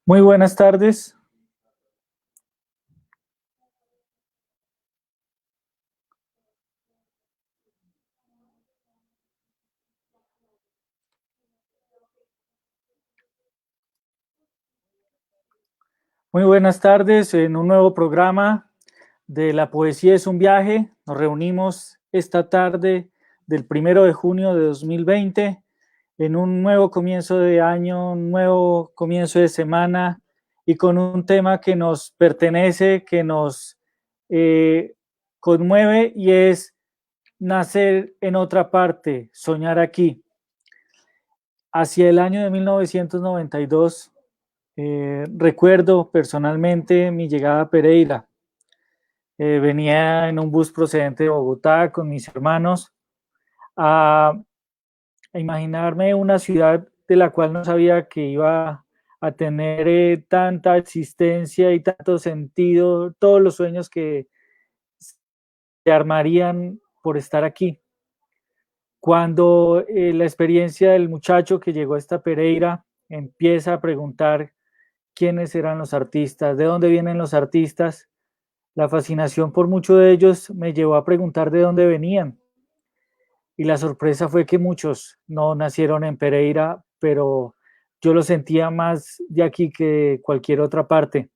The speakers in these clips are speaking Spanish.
Muy buenas tardes. Muy buenas tardes en un nuevo programa de La Poesía es un Viaje. Nos reunimos esta tarde del 1 de junio de 2020 en un nuevo comienzo de año, un nuevo comienzo de semana y con un tema que nos pertenece, que nos conmueve, y es nacer en otra parte, soñar aquí. Hacia el año de 1992, recuerdo personalmente mi llegada a Pereira. Venía en un bus procedente de Bogotá con mis hermanos a imaginarme una ciudad de la cual no sabía que iba a tener tanta existencia y tanto sentido, todos los sueños que se armarían por estar aquí. Cuando la experiencia del muchacho que llegó a esta Pereira empieza a preguntar quiénes eran los artistas, de dónde vienen los artistas, la fascinación por muchos de ellos me llevó a preguntar de dónde venían. Y la sorpresa fue que muchos no nacieron en Pereira, pero yo lo sentía más de aquí que de cualquier otra parte.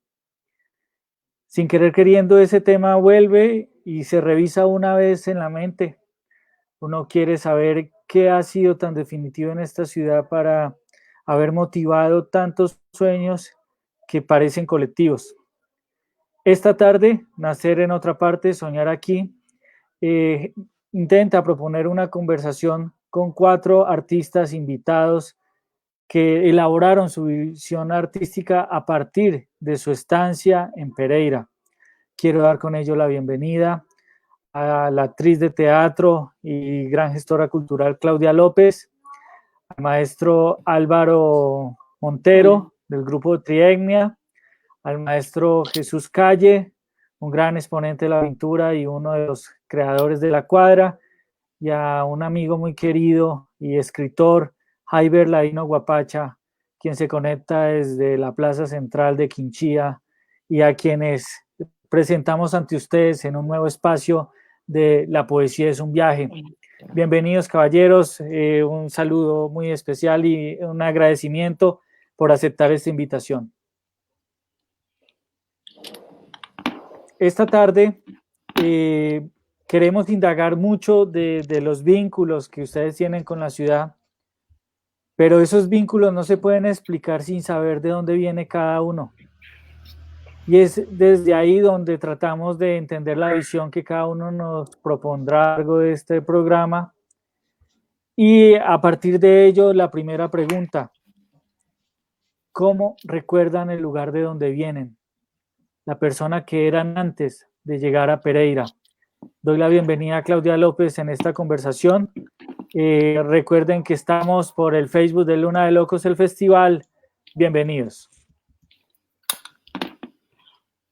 Sin querer queriendo, ese tema vuelve y se revisa una vez en la mente. Uno quiere saber qué ha sido tan definitivo en esta ciudad para haber motivado tantos sueños que parecen colectivos. Esta tarde, nacer en otra parte, soñar aquí, intenta proponer una conversación con 4 artistas invitados que elaboraron su visión artística a partir de su estancia en Pereira. Quiero dar con ello la bienvenida a la actriz de teatro y gran gestora cultural Claudia López, al maestro Álvaro Montero del grupo Trietnia, al maestro Jesús Calle, un gran exponente de la pintura y uno de los creadores de La Cuadra, y a un amigo muy querido y escritor, Jaiber Ladino Guapacha, quien se conecta desde la Plaza Central de Quinchía, y a quienes presentamos ante ustedes en un nuevo espacio de La Poesía es un Viaje. Bienvenidos, caballeros, un saludo muy especial y un agradecimiento por aceptar esta invitación. Esta tarde queremos indagar mucho de los vínculos que ustedes tienen con la ciudad, pero esos vínculos no se pueden explicar sin saber de dónde viene cada uno. Y es desde ahí donde tratamos de entender la visión que cada uno nos propondrá a lo largo de este programa. Y a partir de ello, la primera pregunta: ¿cómo recuerdan el lugar de donde vienen? La persona que eran antes de llegar a Pereira. Doy la bienvenida a Claudia López en esta conversación. Recuerden que estamos por el Facebook de Luna de Locos, el festival. Bienvenidos.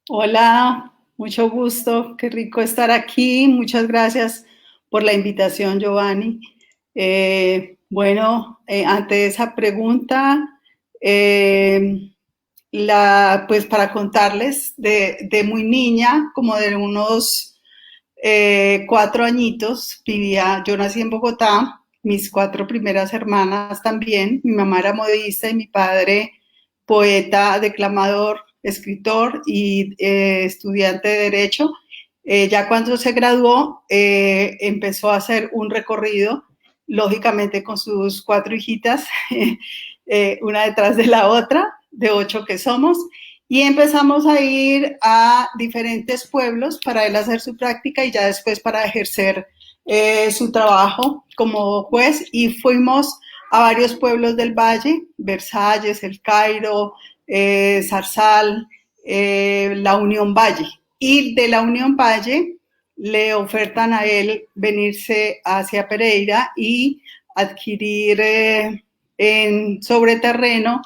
Hola, mucho gusto, qué rico estar aquí. Muchas gracias por la invitación, Giovanni. Ante esa pregunta, pues para contarles, de muy niña, como de unos 4 añitos, yo nací en Bogotá, mis 4 primeras hermanas también, mi mamá era modista y mi padre poeta, declamador, escritor y estudiante de Derecho. Ya cuando se graduó, empezó a hacer un recorrido, lógicamente con sus 4 hijitas, una detrás de la otra, de 8 que somos, y empezamos a ir a diferentes pueblos para él hacer su práctica y ya después para ejercer su trabajo como juez, y fuimos a varios pueblos del Valle, Versalles, El Cairo, Zarzal, la Unión Valle. Y de la Unión Valle le ofertan a él venirse hacia Pereira y adquirir sobre terreno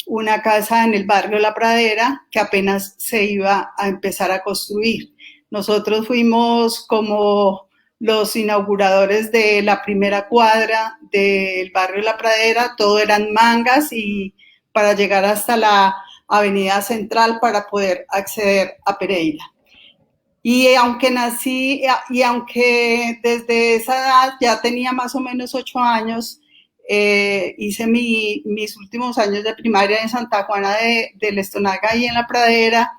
una casa en el barrio La Pradera que apenas se iba a empezar a construir. Nosotros fuimos como los inauguradores de la primera cuadra del barrio La Pradera, todo eran mangas y para llegar hasta la avenida central para poder acceder a Pereira. Y aunque nací, y aunque desde esa edad ya tenía más o menos 8 años, hice mis últimos años de primaria en Santa Juana del Estonaga y en La Pradera.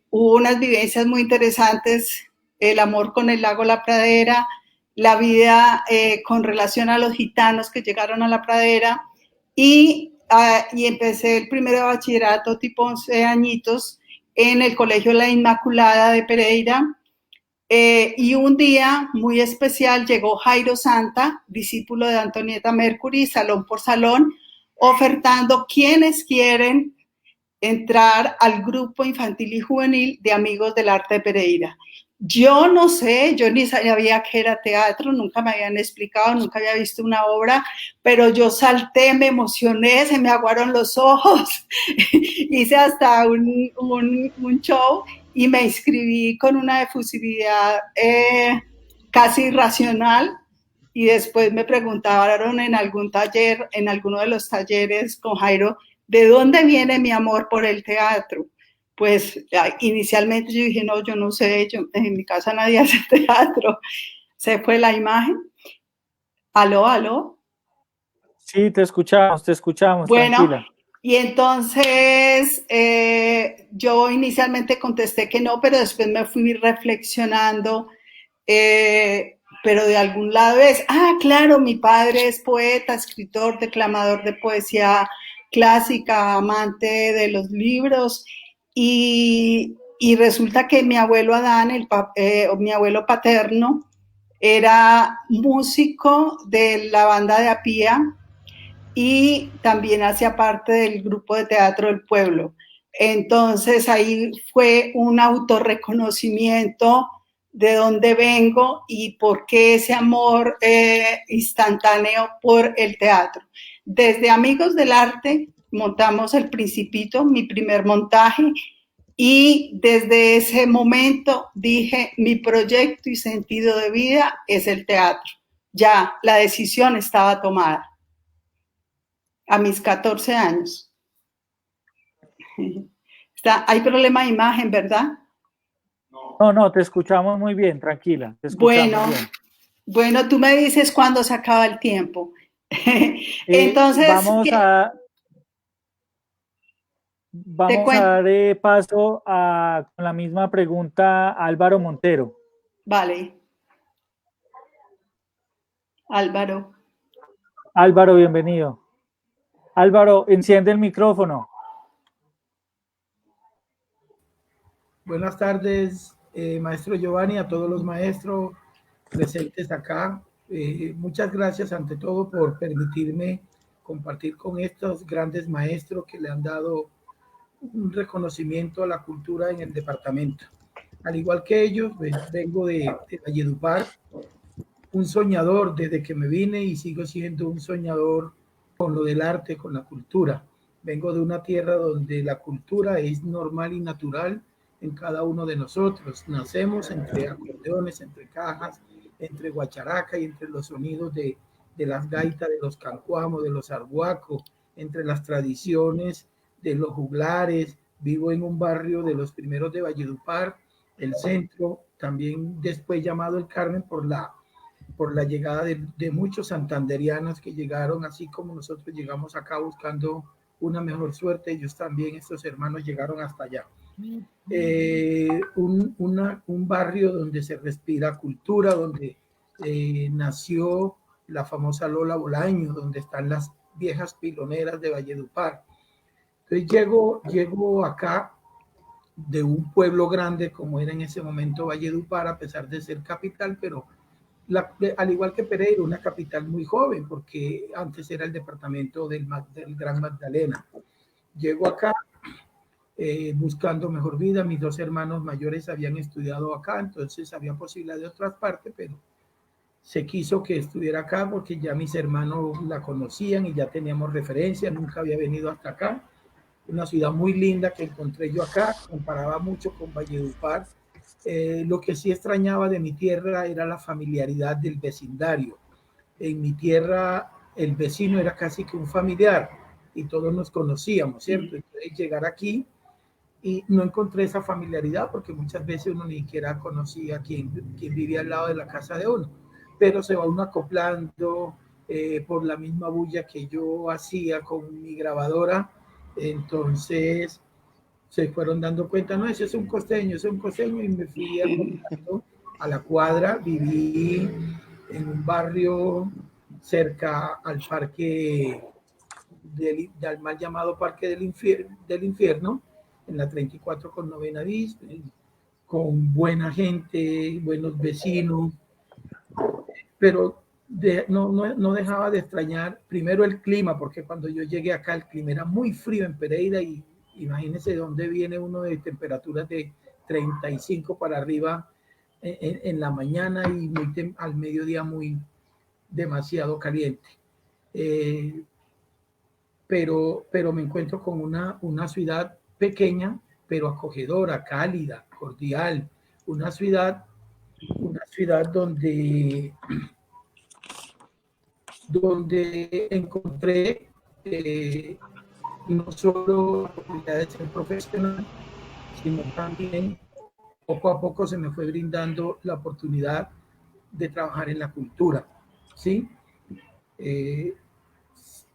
Hubo unas vivencias muy interesantes, el amor con el lago La Pradera, la vida con relación a los gitanos que llegaron a La Pradera y empecé el primero de bachillerato tipo 11 añitos en el Colegio La Inmaculada de Pereira. Y un día muy especial llegó Jairo Santa, discípulo de Antonieta Mercury, salón por salón, ofertando quienes quieren entrar al grupo infantil y juvenil de Amigos del Arte de Pereira. Yo no sé, yo ni sabía que era teatro, nunca me habían explicado, nunca había visto una obra, pero yo salté, me emocioné, se me aguaron los ojos, hice hasta un show y me inscribí con una efusividad casi irracional. Y después me preguntaron en algún taller, en alguno de los talleres con Jairo, ¿de dónde viene mi amor por el teatro? Pues inicialmente yo dije, no, yo no sé, en mi casa nadie hace teatro. Se fue la imagen. ¿Aló, aló? Sí, te escuchamos, Bueno, tranquila. y entonces yo inicialmente contesté que no, pero después me fui reflexionando, pero de algún lado es, claro, mi padre es poeta, escritor, declamador de poesía clásica, amante de los libros, y resulta que mi abuelo Adán, mi abuelo paterno, era músico de la banda de Apía y también hacía parte del grupo de teatro del pueblo. Entonces ahí fue un autorreconocimiento de dónde vengo y por qué ese amor instantáneo por el teatro. Desde Amigos del Arte montamos El Principito, mi primer montaje, y desde ese momento dije, mi proyecto y sentido de vida es el teatro. Ya la decisión estaba tomada a mis 14 años. Hay problema de imagen, ¿verdad? No, te escuchamos muy bien, tranquila, te escuchamos bien. Bueno, tú me dices cuándo se acaba el tiempo. Entonces, vamos a dar paso con la misma pregunta a Álvaro Montero. Vale. Álvaro. Álvaro, bienvenido. Álvaro, enciende el micrófono. Buenas tardes, maestro Giovanni, a todos los maestros presentes acá. Muchas gracias ante todo por permitirme compartir con estos grandes maestros que le han dado un reconocimiento a la cultura en el departamento. Al igual que ellos, pues, vengo de Valledupar, un soñador desde que me vine y sigo siendo un soñador con lo del arte, con la cultura. Vengo de una tierra donde la cultura es normal y natural en cada uno de nosotros. Nacemos entre acordeones, entre cajas, entre guacharaca y entre los sonidos de las gaitas, de los cancuamos, de los arhuacos, entre las tradiciones de los juglares. Vivo en un barrio de los primeros de Valledupar, el centro, también después llamado El Carmen por la llegada de muchos santanderianos que llegaron, así como nosotros llegamos acá buscando una mejor suerte, ellos también, estos hermanos, llegaron hasta allá. Un barrio donde se respira cultura, donde nació la famosa Lola Bolaño, donde están las viejas piloneras de Valledupar. Entonces llego acá de un pueblo grande como era en ese momento Valledupar, a pesar de ser capital, pero al igual que Pereira, una capital muy joven, porque antes era el departamento del Gran Magdalena. Llego acá buscando mejor vida. Mis dos hermanos mayores habían estudiado acá, entonces había posibilidad de otras partes, pero se quiso que estuviera acá porque ya mis hermanos la conocían y ya teníamos referencia. Nunca había venido hasta acá. Una ciudad muy linda que encontré yo acá, comparaba mucho con Valledupar, Lo que sí extrañaba de mi tierra era la familiaridad del vecindario. En mi tierra el vecino era casi que un familiar y todos nos conocíamos, ¿cierto? Entonces llegar aquí y no encontré esa familiaridad porque muchas veces uno ni siquiera conocía quién vivía al lado de la casa de uno, pero se va uno acoplando por la misma bulla que yo hacía con mi grabadora. Entonces se fueron dando cuenta, no, ese es un costeño, y me fui acoplando a la cuadra. Viví en un barrio cerca al parque del mal llamado Parque del Infierno, en la 34 con novena bis, con buena gente, buenos vecinos, pero no dejaba de extrañar primero el clima, porque cuando yo llegué acá el clima era muy frío en Pereira y imagínense de dónde viene uno de temperaturas de 35 para arriba en la mañana y al mediodía muy demasiado caliente. Pero me encuentro con una ciudad pequeña, pero acogedora, cálida, cordial, una ciudad donde encontré no solo la oportunidad de ser profesional, sino también poco a poco se me fue brindando la oportunidad de trabajar en la cultura, ¿sí?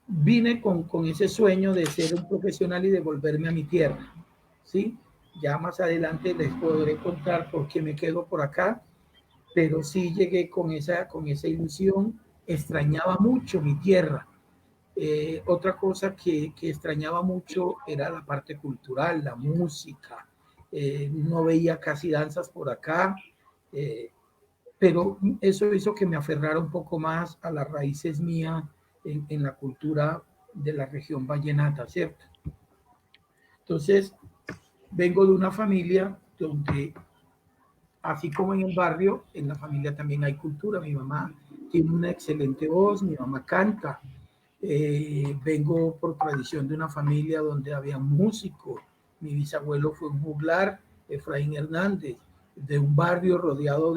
Vine con ese sueño de ser un profesional y de volverme a mi tierra, ¿sí? Ya más adelante les podré contar por qué me quedo por acá, pero sí llegué con esa ilusión. Extrañaba mucho mi tierra. Otra cosa que extrañaba mucho era la parte cultural, la música. No veía casi danzas por acá, pero eso hizo que me aferrara un poco más a las raíces mías en la cultura de la región vallenata, ¿cierto? Entonces, vengo de una familia donde, así como en el barrio, en la familia también hay cultura. Mi mamá tiene una excelente voz, mi mamá canta. Vengo por tradición de una familia donde había músicos. Mi bisabuelo fue un juglar, Efraín Hernández, de un barrio rodeado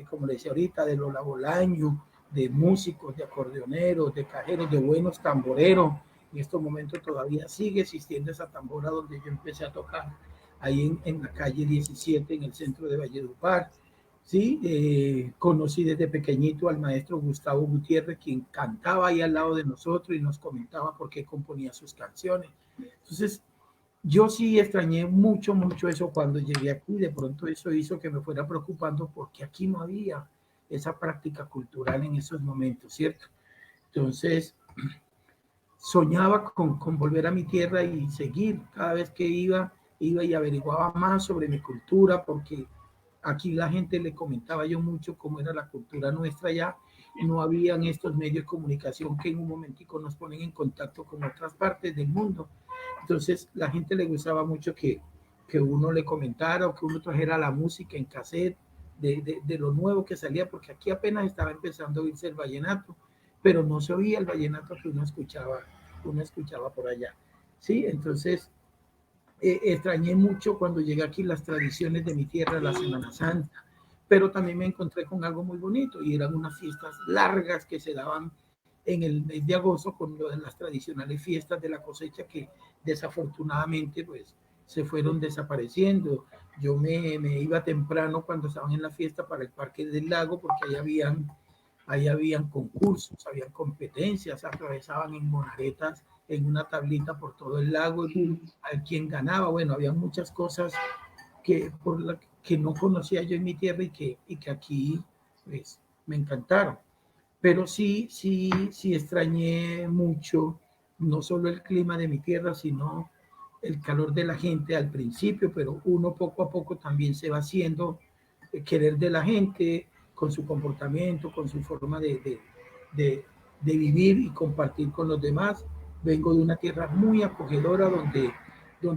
como le decía ahorita, de Lola Bolaño, de músicos, de acordeoneros, de cajeros, de buenos tamboreros. En estos momentos todavía sigue existiendo esa tambora donde yo empecé a tocar, ahí en la calle 17, en el centro de Valledupar. Sí, conocí desde pequeñito al maestro Gustavo Gutiérrez, quien cantaba ahí al lado de nosotros y nos comentaba por qué componía sus canciones. Entonces, yo sí extrañé mucho, mucho eso cuando llegué aquí. De pronto eso hizo que me fuera preocupando porque aquí no había esa práctica cultural en esos momentos, ¿cierto? Entonces, soñaba con volver a mi tierra y seguir. Cada vez que iba y averiguaba más sobre mi cultura, porque aquí la gente le comentaba yo mucho cómo era la cultura nuestra ya. No habían estos medios de comunicación que en un momentico nos ponen en contacto con otras partes del mundo. Entonces la gente le gustaba mucho que uno le comentara o que uno trajera la música en cassette de lo nuevo que salía, porque aquí apenas estaba empezando a oírse el vallenato, pero no se oía el vallenato que uno escuchaba por allá. Sí, entonces extrañé mucho cuando llegué aquí las tradiciones de mi tierra, la Semana Santa, pero también me encontré con algo muy bonito y eran unas fiestas largas que se daban en el mes de agosto con lo de las tradicionales fiestas de la cosecha que desafortunadamente pues se fueron desapareciendo. Yo me iba temprano cuando estaban en la fiesta para el Parque del Lago porque ahí habían concursos, habían competencias, atravesaban en monaretas en una tablita por todo el lago, a quien ganaba. Bueno, había muchas cosas que no conocía yo en mi tierra y que aquí pues, me encantaron. Pero sí extrañé mucho, no solo el clima de mi tierra, sino el calor de la gente al principio, pero uno poco a poco también se va haciendo querer de la gente con su comportamiento, con su forma de vivir y compartir con los demás. Vengo de una tierra muy acogedora donde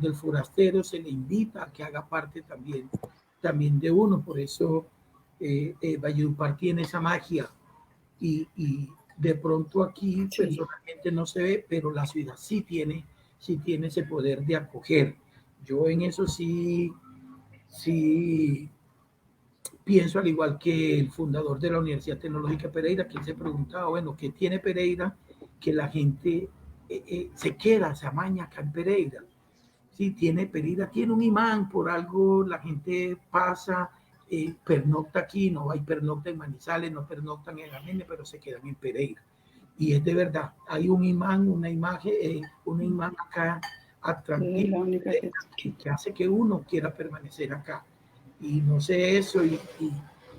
el forastero se le invita a que haga parte también de uno. Por eso Valledupar tiene esa magia y de pronto aquí personalmente no se ve, pero la ciudad sí tiene ese poder de acoger. Yo en eso sí pienso al igual que el fundador de la Universidad Tecnológica de Pereira, que él se preguntaba, bueno, ¿qué tiene Pereira? Que la gente se queda, se amaña acá en Pereira. Sí, tiene Pereira, tiene un imán, por algo la gente pasa, pernocta aquí, no hay pernocta en Manizales, no pernoctan en Amene, pero se quedan en Pereira. Y es de verdad, hay un imán, una imagen, un imán acá atractivo que hace que uno quiera permanecer acá. Y no sé eso, y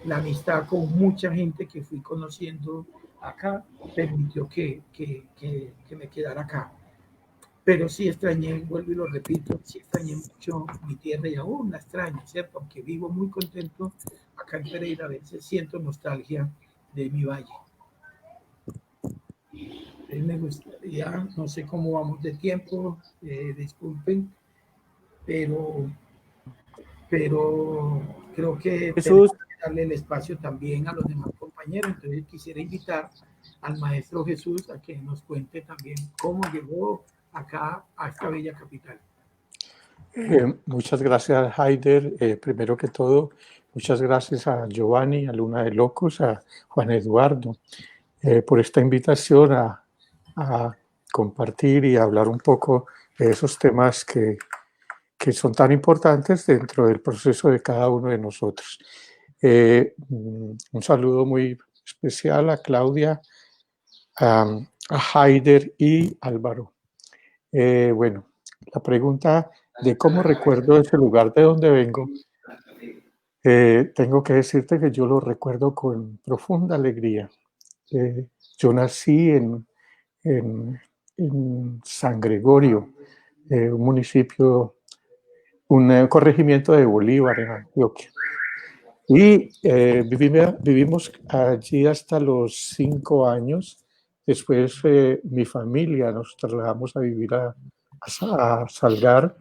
la amistad con mucha gente que fui conociendo acá permitió que me quedara acá. Pero sí extrañé, vuelvo y lo repito, sí extrañé mucho mi tierra y aún la extraño, ¿cierto? Aunque vivo muy contento acá en Pereira, a veces siento nostalgia de mi valle. Me gustaría, no sé cómo vamos de tiempo, disculpen, pero, pero creo que Jesús, tenemos que darle el espacio también a los demás compañeros. Entonces quisiera invitar al maestro Jesús a que nos cuente también cómo llegó acá a esta bella capital. Muchas gracias, Haider. Primero que todo, muchas gracias a Giovanni, a Luna de Locos, a Juan Eduardo, por esta invitación a compartir y hablar un poco de esos temas que son tan importantes dentro del proceso de cada uno de nosotros. Un saludo muy especial a Claudia, a Haider y Álvaro. Bueno, la pregunta de cómo recuerdo ese lugar de donde vengo, tengo que decirte que yo lo recuerdo con profunda alegría. Yo nací en San Gregorio, un municipio, un corregimiento de Bolívar en Antioquia. Y vivimos allí hasta los 5 años. Después mi familia nos trasladamos a vivir a Salgar.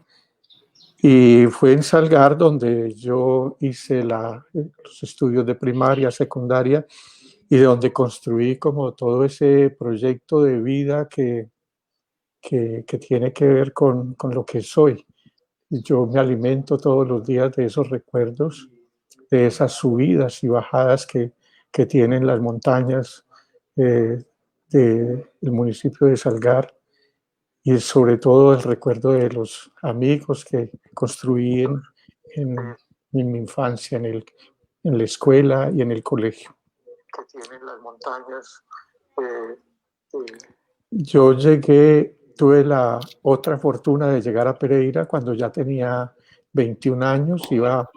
Y fue en Salgar donde yo hice los estudios de primaria, secundaria, y donde construí como todo ese proyecto de vida que tiene que ver con lo que soy. Yo me alimento todos los días de esos recuerdos, de esas subidas y bajadas que tienen las montañas del municipio de Salgar, y sobre todo el recuerdo de los amigos que construí en mi infancia, en la escuela y en el colegio. Que tienen las montañas. Yo tuve la otra fortuna de llegar a Pereira cuando ya tenía 21 años, iba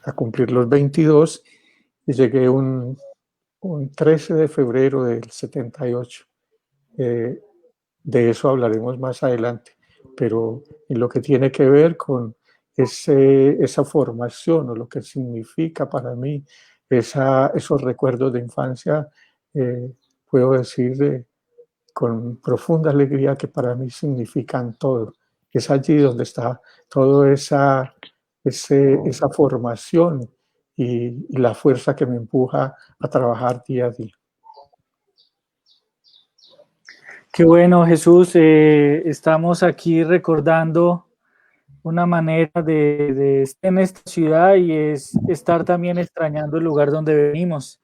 a cumplir los 22, y llegué un 13 de febrero del 78. De eso hablaremos más adelante, pero en lo que tiene que ver con esa formación o lo que significa para mí esos recuerdos de infancia, puedo decir con profunda alegría que para mí significan todo. Es allí donde está toda esa formación y la fuerza que me empuja a trabajar día a día. qué bueno, Jesús. Estamos aquí recordando una manera de estar en esta ciudad y es estar también extrañando el lugar donde venimos.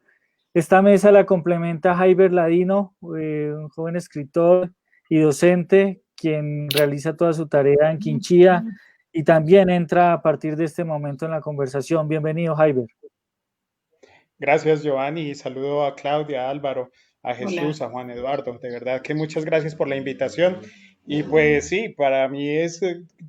Esta mesa la complementa Jaiber Ladino, un joven escritor y docente, quien realiza toda su tarea en Quinchía y también entra a partir de este momento en la conversación. Bienvenido, Jaiber. Gracias, Giovanni, y saludo a Claudia, a Álvaro, a Jesús, Hola. a Juan Eduardo. De verdad que muchas gracias por la invitación. Y pues sí, para mí es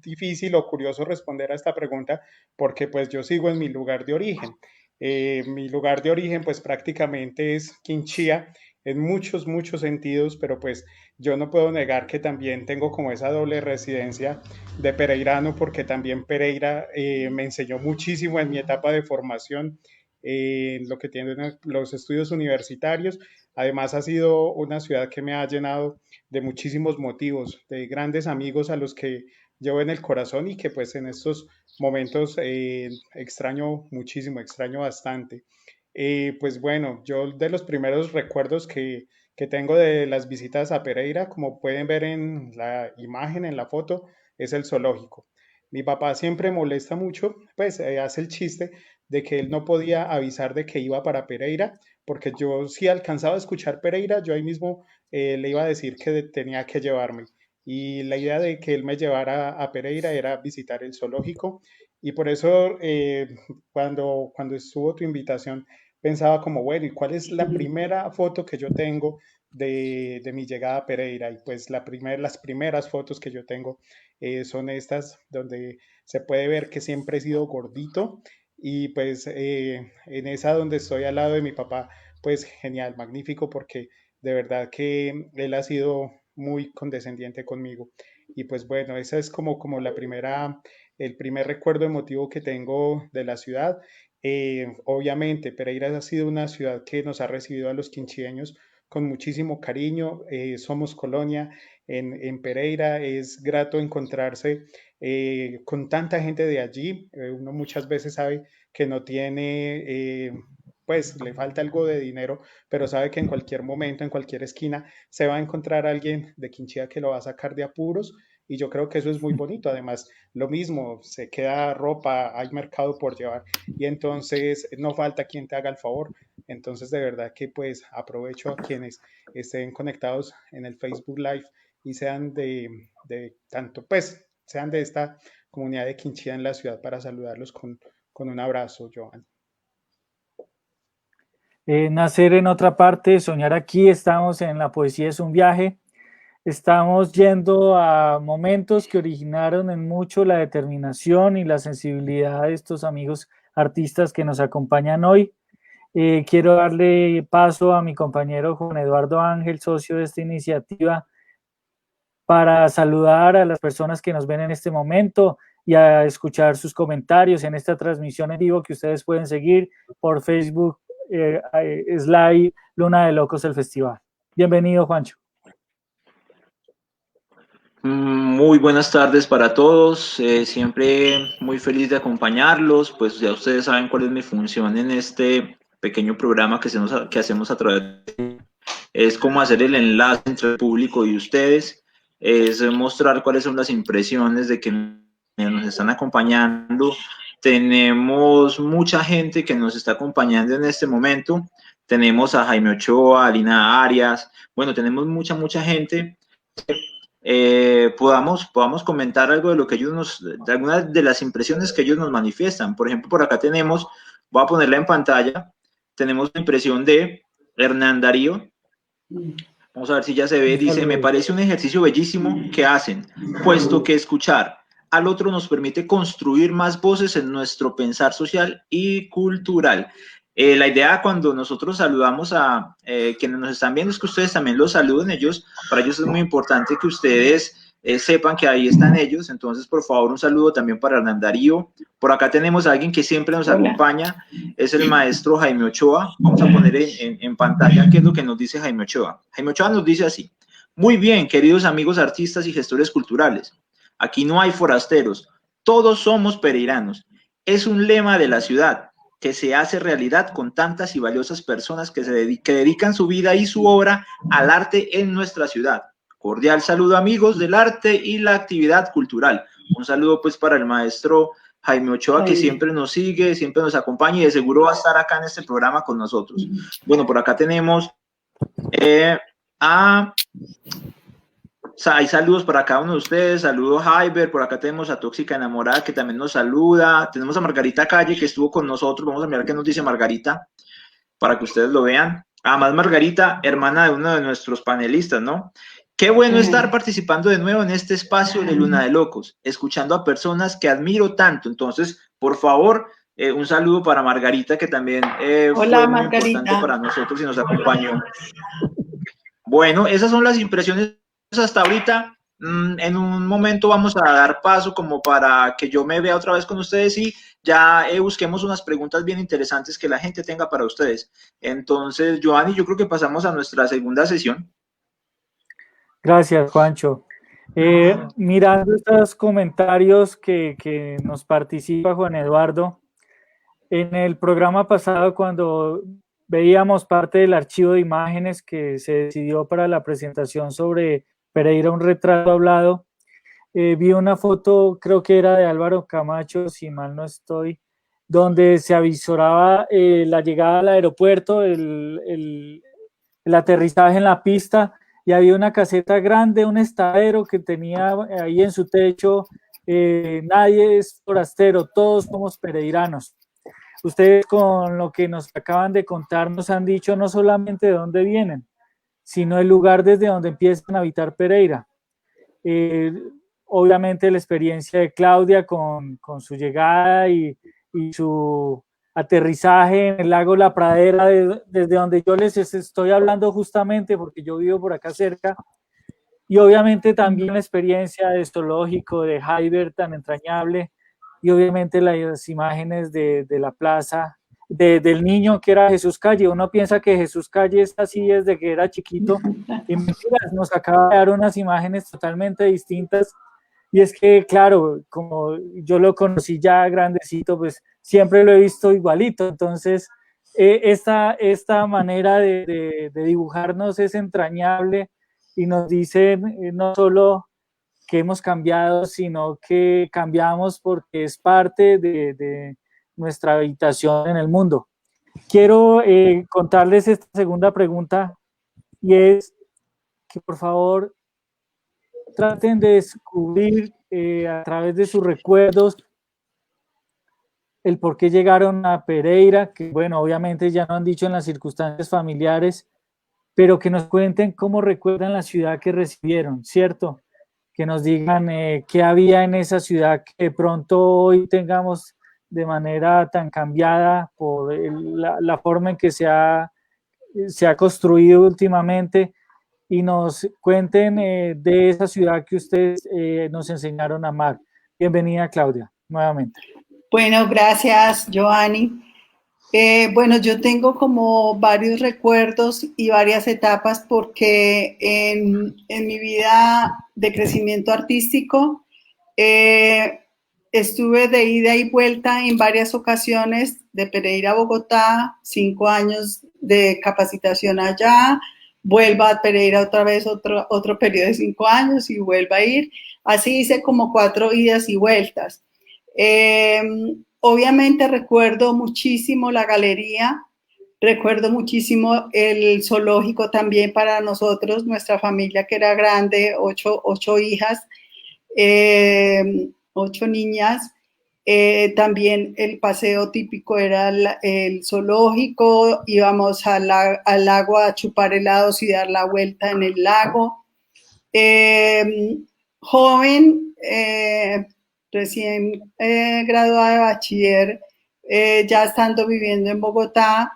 difícil o curioso responder a esta pregunta porque pues yo sigo en mi lugar de origen. Mi lugar de origen pues prácticamente es Quinchía en muchos, muchos sentidos, pero pues yo no puedo negar que también tengo como esa doble residencia de pereirano porque también Pereira me enseñó muchísimo en mi etapa de formación, lo que tienen los estudios universitarios. Además ha sido una ciudad que me ha llenado de muchísimos motivos, de grandes amigos a los que llevo en el corazón y que pues en estos momentos extraño muchísimo, extraño bastante. Pues bueno, yo de los primeros recuerdos que tengo de las visitas a Pereira, como pueden ver en la imagen, en la foto, es el zoológico. Mi papá siempre molesta mucho, pues hace el chiste de que él no podía avisar de que iba para Pereira, porque yo sí alcanzaba a escuchar Pereira, yo ahí mismo le iba a decir que tenía que llevarme. Y la idea de que él me llevara a Pereira era visitar el zoológico. Y por eso cuando estuvo tu invitación, pensaba como, bueno, ¿y cuál es la primera foto que yo tengo de mi llegada a Pereira? Y pues las primeras fotos que yo tengo son estas, donde se puede ver que siempre he sido gordito. Y pues en esa donde estoy al lado de mi papá, pues genial, magnífico, porque de verdad que él ha sido muy condescendiente conmigo. Y pues bueno, esa es como el primer recuerdo emotivo que tengo de la ciudad. Obviamente, Pereira ha sido una ciudad que nos ha recibido a los quinchieños con muchísimo cariño. Somos colonia en Pereira. Es grato encontrarse con tanta gente de allí. Uno muchas veces sabe que no tiene, pues le falta algo de dinero, pero sabe que en cualquier momento, en cualquier esquina, se va a encontrar alguien de Quinchía que lo va a sacar de apuros. Y yo creo que eso es muy bonito. Además, lo mismo, se queda ropa, hay mercado por llevar y entonces no falta quien te haga el favor. Entonces, de verdad que pues aprovecho a quienes estén conectados en el Facebook Live y sean de tanto, pues, sean de esta comunidad de Quinchía en la ciudad para saludarlos con un abrazo, Joan. Nacer en otra parte, soñar aquí, estamos en La Poesía es un viaje. Estamos yendo a momentos que originaron en mucho la determinación y la sensibilidad de estos amigos artistas que nos acompañan hoy. Quiero darle paso a mi compañero Juan Eduardo Ángel, socio de esta iniciativa, para saludar a las personas que nos ven en este momento y a escuchar sus comentarios en esta transmisión en vivo que ustedes pueden seguir por Facebook, Slide Luna de Locos, el festival. Bienvenido, Juancho. Muy buenas tardes para todos, siempre muy feliz de acompañarlos, pues ya ustedes saben cuál es mi función en este pequeño programa que hacemos a través de... Es como hacer el enlace entre el público y ustedes, es mostrar cuáles son las impresiones de que nos están acompañando. Tenemos mucha gente que nos está acompañando en este momento, tenemos a Jaime Ochoa, a Lina Arias, bueno, tenemos mucha gente. Podamos comentar algo de lo que de algunas de las impresiones que ellos nos manifiestan. Por ejemplo, por acá tenemos, voy a ponerla en pantalla, tenemos la impresión de Hernán Darío. Vamos a ver si ya se ve. Dice: me parece un ejercicio bellísimo que hacen, puesto que escuchar al otro nos permite construir más voces en nuestro pensar social y cultural. La idea cuando nosotros saludamos a quienes nos están viendo es que ustedes también los saluden. Para ellos es muy importante que ustedes sepan que ahí están ellos. Entonces, por favor, un saludo también para Hernán Darío. Por acá tenemos a alguien que siempre nos acompaña, es el maestro Jaime Ochoa. Vamos a poner en pantalla qué es lo que nos dice Jaime Ochoa. Jaime Ochoa nos dice así: muy bien, queridos amigos artistas y gestores culturales. Aquí no hay forasteros, todos somos pereiranos. Es un lema de la ciudad que se hace realidad con tantas y valiosas personas que dedican su vida y su obra al arte en nuestra ciudad. Cordial saludo, amigos del arte y la actividad cultural. Un saludo pues para el maestro Jaime Ochoa, que siempre nos sigue, siempre nos acompaña y de seguro va a estar acá en este programa con nosotros. Bueno, por acá tenemos hay saludos para cada uno de ustedes. Saludos a Jaiber, por acá tenemos a Tóxica Enamorada que también nos saluda. Tenemos a Margarita Calle que estuvo con nosotros. Vamos a mirar qué nos dice Margarita para que ustedes lo vean. Además, Margarita, hermana de uno de nuestros panelistas, ¿no? Qué bueno estar participando de nuevo en este espacio de Luna de Locos, escuchando a personas que admiro tanto. Entonces, por favor, un saludo para Margarita, que también fue muy importante para nosotros y nos acompañó. Bueno, esas son las impresiones hasta ahorita. En un momento vamos a dar paso como para que yo me vea otra vez con ustedes y ya busquemos unas preguntas bien interesantes que la gente tenga para ustedes. Entonces, Giovanni, yo creo que pasamos a nuestra segunda sesión. Gracias, Juancho. Mirando estos comentarios que nos participa Juan Eduardo, en el programa pasado, cuando veíamos parte del archivo de imágenes que se decidió para la presentación sobre Pereira, un retrato hablado, vi una foto, creo que era de Álvaro Camacho, si mal no estoy, donde se avisoraba la llegada al aeropuerto, el aterrizaje en la pista, y había una caseta grande, un estadero que tenía ahí en su techo, nadie es forastero, todos somos pereiranos. Ustedes con lo que nos acaban de contar nos han dicho no solamente de dónde vienen, sino el lugar desde donde empiezan a habitar Pereira. Obviamente la experiencia de Claudia con su llegada y su aterrizaje en el lago La Pradera, desde donde yo les estoy hablando justamente porque yo vivo por acá cerca, y obviamente también la experiencia de zoológico, de Heiber tan entrañable, y obviamente las imágenes de la plaza, del niño que era Jesús Calle. Uno piensa que Jesús Calle es así desde que era chiquito, y mentiras, nos acaba de dar unas imágenes totalmente distintas. Y es que, claro, como yo lo conocí ya grandecito, pues siempre lo he visto igualito. Entonces, esta manera de dibujarnos es entrañable y nos dicen no solo que hemos cambiado, sino que cambiamos porque es parte de nuestra habitación en el mundo. Quiero contarles esta segunda pregunta, y es que por favor traten de descubrir a través de sus recuerdos el por qué llegaron a Pereira, que bueno, obviamente ya no han dicho en las circunstancias familiares, pero que nos cuenten cómo recuerdan la ciudad que recibieron, ¿cierto? Que nos digan qué había en esa ciudad que de pronto hoy tengamos de manera tan cambiada por la forma en que se ha construido últimamente, y nos cuenten de esa ciudad que ustedes nos enseñaron a amar. Bienvenida, Claudia, nuevamente. Bueno, gracias, Giovanni. Bueno, yo tengo como varios recuerdos y varias etapas porque en mi vida de crecimiento artístico estuve de ida y vuelta en varias ocasiones de Pereira a Bogotá, 5 años de capacitación allá, vuelvo a Pereira otra vez, otro periodo de 5 años y vuelvo a ir. Así hice como 4 idas y vueltas. Obviamente recuerdo muchísimo la galería, recuerdo muchísimo el zoológico también para nosotros, nuestra familia que era grande, 8 hijas, 8 niñas. También el paseo típico era el zoológico, íbamos al lago a chupar helados y dar la vuelta en el lago. Joven, recién graduada de bachiller, ya estando viviendo en Bogotá,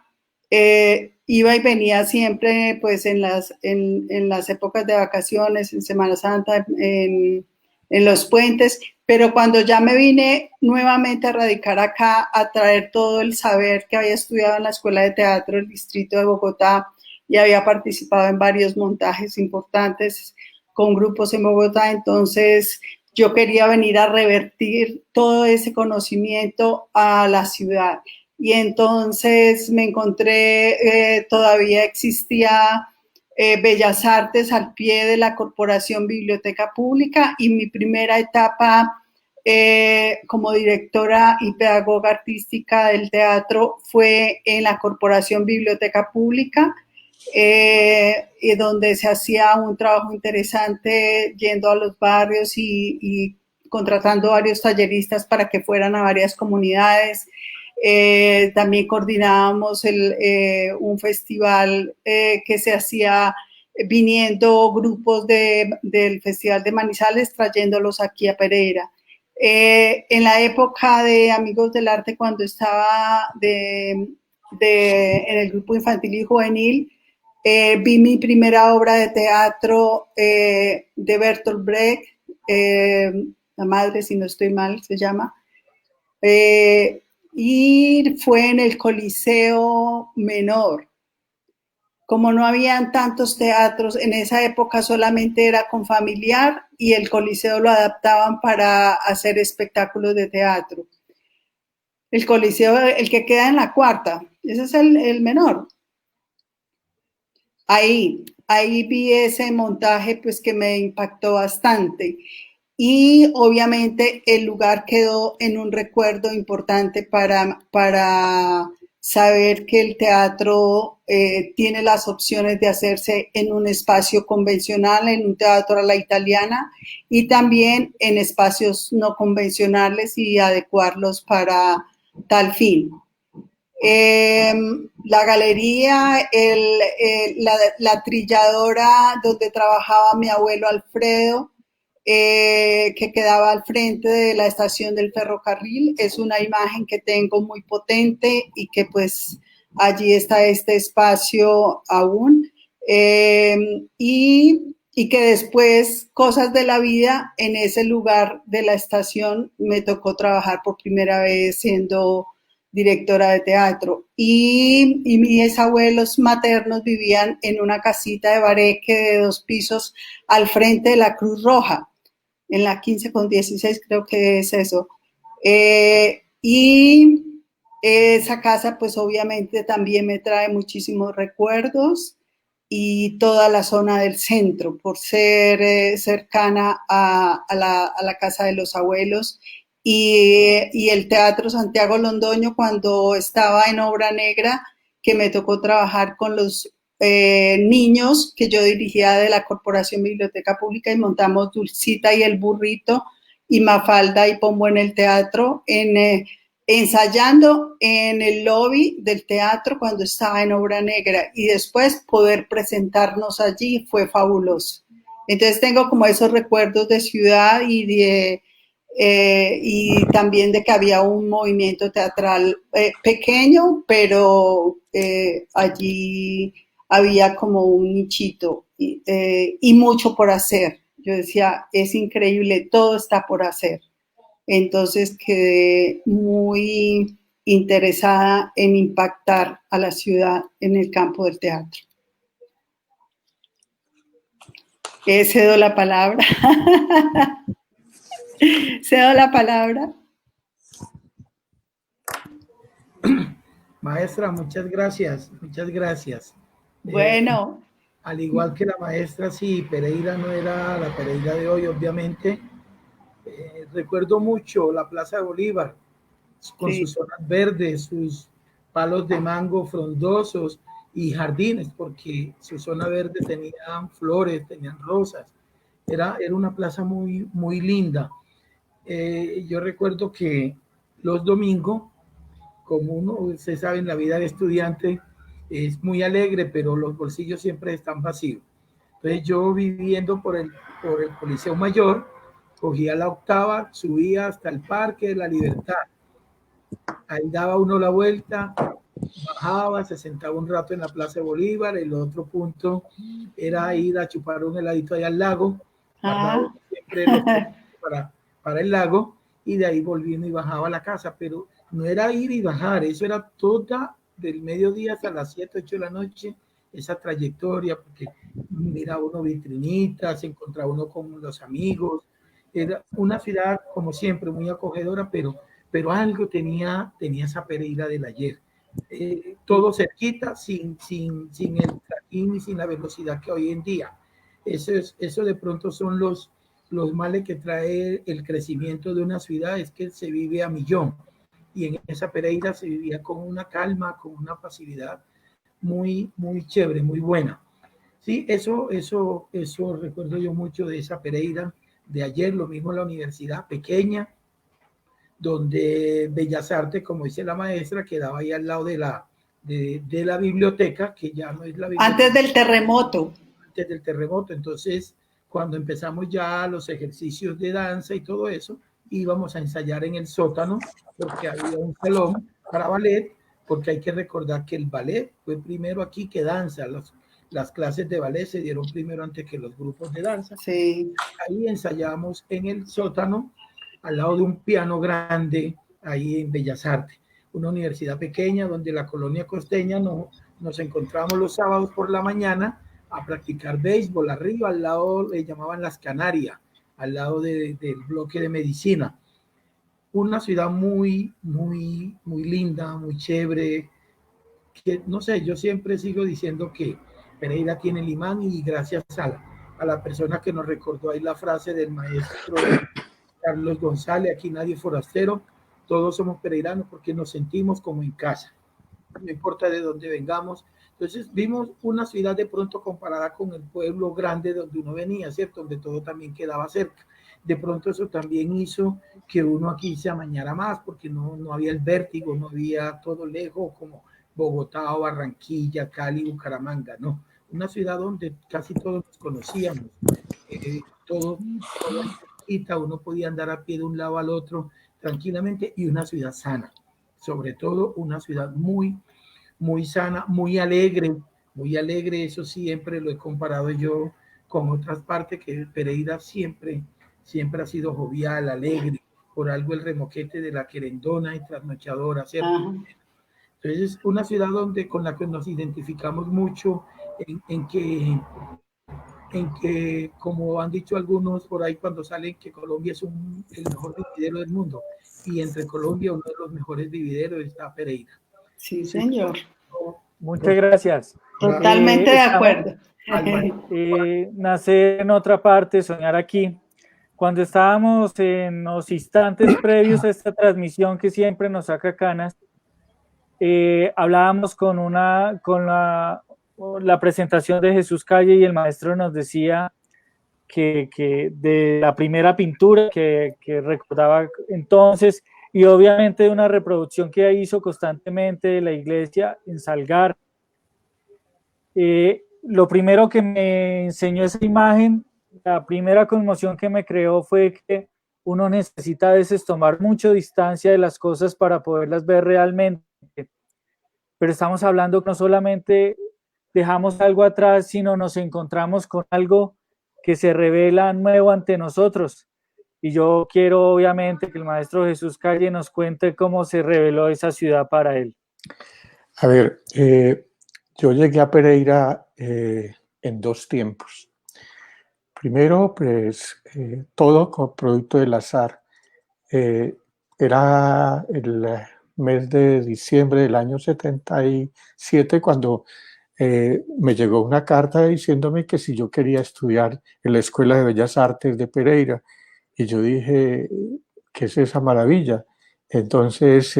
iba y venía siempre pues en las épocas de vacaciones, en Semana Santa, en los puentes, pero cuando ya me vine nuevamente a radicar acá, a traer todo el saber que había estudiado en la Escuela de Teatro del Distrito de Bogotá y había participado en varios montajes importantes con grupos en Bogotá, entonces yo quería venir a revertir todo ese conocimiento a la ciudad. Y entonces me encontré, todavía existía Bellas Artes al pie de la Corporación Biblioteca Pública, y mi primera etapa como directora y pedagoga artística del teatro fue en la Corporación Biblioteca Pública, donde se hacía un trabajo interesante yendo a los barrios y contratando varios talleristas para que fueran a varias comunidades. También coordinábamos un festival que se hacía viniendo grupos del Festival de Manizales, trayéndolos aquí a Pereira. En la época de Amigos del Arte, cuando estaba en el grupo infantil y juvenil, vi mi primera obra de teatro de Bertolt Brecht, La Madre, si no estoy mal, se llama. Y fue en el Coliseo Menor. Como no habían tantos teatros, en esa época solamente era con familiar y el Coliseo lo adaptaban para hacer espectáculos de teatro. El Coliseo, el que queda en la cuarta, ese es el menor. Ahí vi ese montaje pues que me impactó bastante. y obviamente el lugar quedó en un recuerdo importante para saber que el teatro tiene las opciones de hacerse en un espacio convencional, en un teatro a la italiana, y también en espacios no convencionales y adecuarlos para tal fin. La galería, la trilladora donde trabajaba mi abuelo Alfredo, que quedaba al frente de la estación del ferrocarril, es una imagen que tengo muy potente y que pues allí está este espacio aún. Y que después, cosas de la vida, en ese lugar de la estación me tocó trabajar por primera vez siendo directora de teatro. Y mis abuelos maternos vivían en una casita de bareque de 2 pisos al frente de la Cruz Roja, en la 15 con 16, creo que es eso. Y esa casa, pues obviamente también me trae muchísimos recuerdos, y toda la zona del centro, por ser cercana a la casa de los abuelos. Y el Teatro Santiago Londoño, cuando estaba en Obra Negra, que me tocó trabajar con los niños que yo dirigía de la Corporación Biblioteca Pública, y montamos Dulcita y el Burrito y Mafalda y Pombo en el teatro, ensayando en el lobby del teatro cuando estaba en Obra Negra, y después poder presentarnos allí fue fabuloso. Entonces tengo como esos recuerdos de ciudad y también de que había un movimiento teatral pequeño, pero allí había como un nichito y mucho por hacer. Yo decía, es increíble, todo está por hacer. Entonces quedé muy interesada en impactar a la ciudad en el campo del teatro. Cedo la palabra. Cedo la palabra. Maestra, muchas gracias, muchas gracias. Bueno. Al igual que la maestra, sí, Pereira no era la Pereira de hoy, obviamente. Recuerdo mucho la Plaza de Bolívar, con sus zonas verdes, sus palos de mango frondosos y jardines, porque su zona verde tenían flores, tenían rosas. Era una plaza muy, muy linda. Yo recuerdo que los domingos, como ustedes saben, la vida de estudiante es muy alegre, pero los bolsillos siempre están vacíos. Entonces yo viviendo por el Coliseo Mayor, cogía la octava, subía hasta el Parque de la Libertad. Ahí daba uno la vuelta, bajaba, se sentaba un rato en la Plaza de Bolívar. El otro punto era ir a chupar un heladito allá al lago, siempre los para el lago, y de ahí volviendo y bajaba a la casa. Pero no era ir y bajar, eso era toda del mediodía hasta las 7, 8 de la noche, esa trayectoria, porque miraba uno vitrinitas, se encontraba uno con los amigos. Era una ciudad, como siempre, muy acogedora, pero algo tenía esa Pereira del ayer. Todo cerquita, sin el trajín y sin la velocidad que hoy en día. Eso de pronto son los males que trae el crecimiento de una ciudad, es que se vive a millón. Y en esa Pereira se vivía con una calma, con una pasividad muy, muy chévere, muy buena. Sí, eso recuerdo yo mucho de esa Pereira de ayer. Lo mismo la universidad pequeña, donde Bellas Artes, como dice la maestra, quedaba ahí al lado de la biblioteca, que ya no es la biblioteca. Antes del terremoto. Antes del terremoto. Entonces, cuando empezamos ya los ejercicios de danza y todo eso, íbamos a ensayar en el sótano, porque había un salón para ballet, porque hay que recordar que el ballet fue primero aquí que danza. Las clases de ballet se dieron primero antes que los grupos de danza. Sí. Ahí ensayamos en el sótano, al lado de un piano grande, ahí en Bellas Artes, una universidad pequeña donde la colonia costeña nos encontramos los sábados por la mañana a practicar béisbol. Arriba, al lado, le llamaban Las Canarias, al lado del bloque de medicina. Una ciudad muy, muy, muy linda, muy chévere, que no sé, yo siempre sigo diciendo que Pereira tiene el imán, y gracias a la persona que nos recordó ahí la frase del maestro Carlos González, aquí nadie es forastero, todos somos peregrinos porque nos sentimos como en casa, no importa de dónde vengamos. Entonces vimos una ciudad de pronto comparada con el pueblo grande donde uno venía, ¿cierto? Donde todo también quedaba cerca. De pronto eso también hizo que uno aquí se amañara más, porque no había el vértigo, no había todo lejos como Bogotá o Barranquilla, Cali, Bucaramanga, no. Una ciudad donde casi todos nos conocíamos, todo cerquita, uno podía andar a pie de un lado al otro tranquilamente, y una ciudad sana, sobre todo una ciudad muy sana, muy alegre, eso siempre lo he comparado yo con otras partes, que Pereira siempre ha sido jovial, alegre, por algo el remoquete de la querendona y trasnochadora, ¿cierto? Ajá. Entonces es una ciudad con la que nos identificamos mucho, en que, como han dicho algunos por ahí cuando salen, que Colombia es el mejor vividero del mundo, y entre Colombia uno de los mejores vivideros está Pereira. Sí, señor. Muchas gracias. Totalmente de acuerdo. Nacer en otra parte, soñar aquí. Cuando estábamos en los instantes previos a esta transmisión que siempre nos saca canas, hablábamos con la presentación de Jesús Calle, y el maestro nos decía que de la primera pintura que recordaba entonces, y obviamente de una reproducción que hizo constantemente de la iglesia en Salgar. Lo primero que me enseñó esa imagen, la primera conmoción que me creó, fue que uno necesita a veces tomar mucha distancia de las cosas para poderlas ver realmente. Pero estamos hablando que no solamente dejamos algo atrás, sino nos encontramos con algo que se revela nuevo ante nosotros. Y yo quiero obviamente que el maestro Jesús Calle nos cuente cómo se reveló esa ciudad para él. A ver, yo llegué a Pereira en dos tiempos. Primero, pues todo con producto del azar. Era el mes de diciembre del año 77 cuando me llegó una carta diciéndome que si yo quería estudiar en la Escuela de Bellas Artes de Pereira. Y yo dije, ¿qué es esa maravilla? Entonces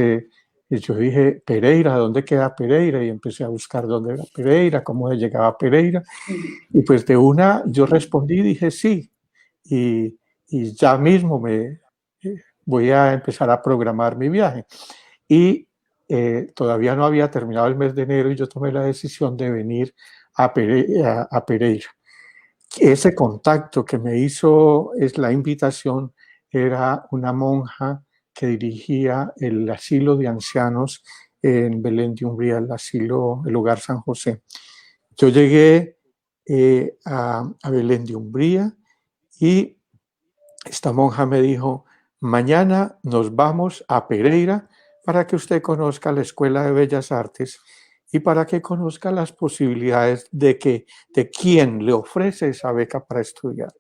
yo dije, Pereira, ¿dónde queda Pereira? Y empecé a buscar dónde era Pereira, cómo se llegaba a Pereira. Y pues de una yo respondí, dije sí. Y ya mismo voy a empezar a programar mi viaje. Y todavía no había terminado el mes de enero y yo tomé la decisión de venir a Pereira. Ese contacto que me hizo, es la invitación, era una monja que dirigía el asilo de ancianos en Belén de Umbría, el Hogar San José. Yo llegué a Belén de Umbría y esta monja me dijo, mañana nos vamos a Pereira para que usted conozca la Escuela de Bellas Artes y para que conozca las posibilidades de quién le ofrece esa beca para estudiar.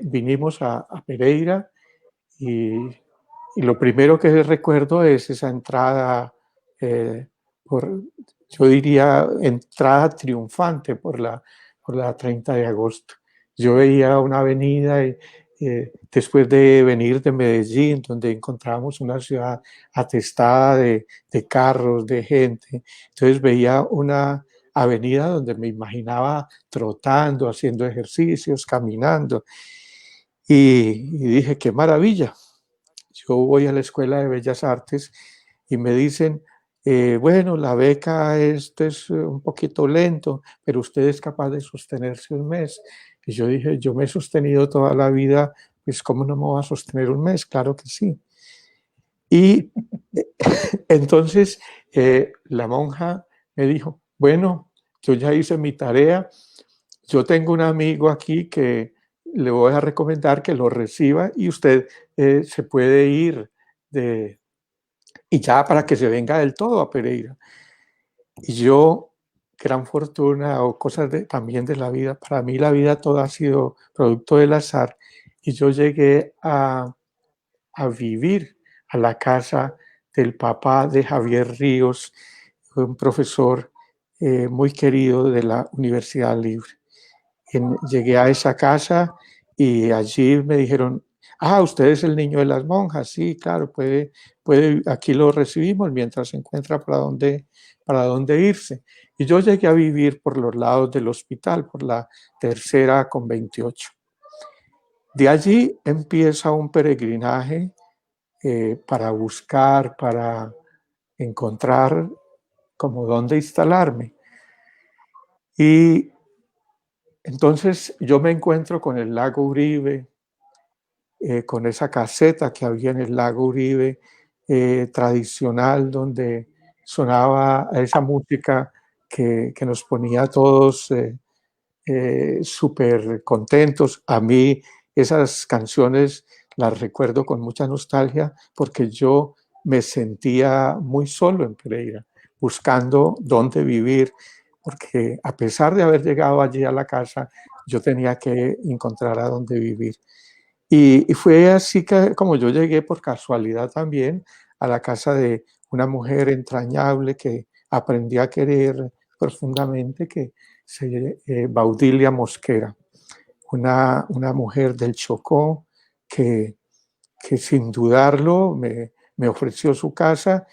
Vinimos a Pereira y lo primero que recuerdo es esa entrada, yo diría entrada triunfante por la 30 de agosto. Yo veía una avenida y después de venir de Medellín, donde encontrábamos una ciudad atestada de carros, de gente, entonces veía una avenida donde me imaginaba trotando, haciendo ejercicios, caminando, y dije, qué maravilla. Yo voy a la Escuela de Bellas Artes y me dicen, bueno, la beca es un poquito lento, pero usted es capaz de sostenerse un mes. Y yo dije, yo me he sostenido toda la vida, pues ¿cómo no me voy a sostener un mes? Claro que sí. Y entonces la monja me dijo, bueno, yo ya hice mi tarea, yo tengo un amigo aquí que le voy a recomendar que lo reciba y usted se puede ir y ya para que se venga del todo a Pereira. Y yo, gran fortuna o cosas también de la vida, para mí la vida toda ha sido producto del azar, y yo llegué a vivir a la casa del papá de Javier Ríos, un profesor muy querido de la Universidad Libre. Llegué a esa casa y allí me dijeron, usted es el niño de las monjas, sí, claro, aquí lo recibimos mientras se encuentra para dónde irse. Y yo llegué a vivir por los lados del hospital, por la tercera con 28. De allí empieza un peregrinaje para buscar, para encontrar como dónde instalarme. Y entonces yo me encuentro con el lago Uribe, con esa caseta que había en el lago Uribe, tradicional, donde sonaba esa música que nos ponía a todos súper contentos. A mí esas canciones las recuerdo con mucha nostalgia porque yo me sentía muy solo en Pereira, buscando dónde vivir, porque a pesar de haber llegado allí a la casa, yo tenía que encontrar a dónde vivir. Y fue así que como yo llegué por casualidad también a la casa de una mujer entrañable que aprendí a querer profundamente, que Baudilia Mosquera, una mujer del Chocó que sin dudarlo me ofreció su casa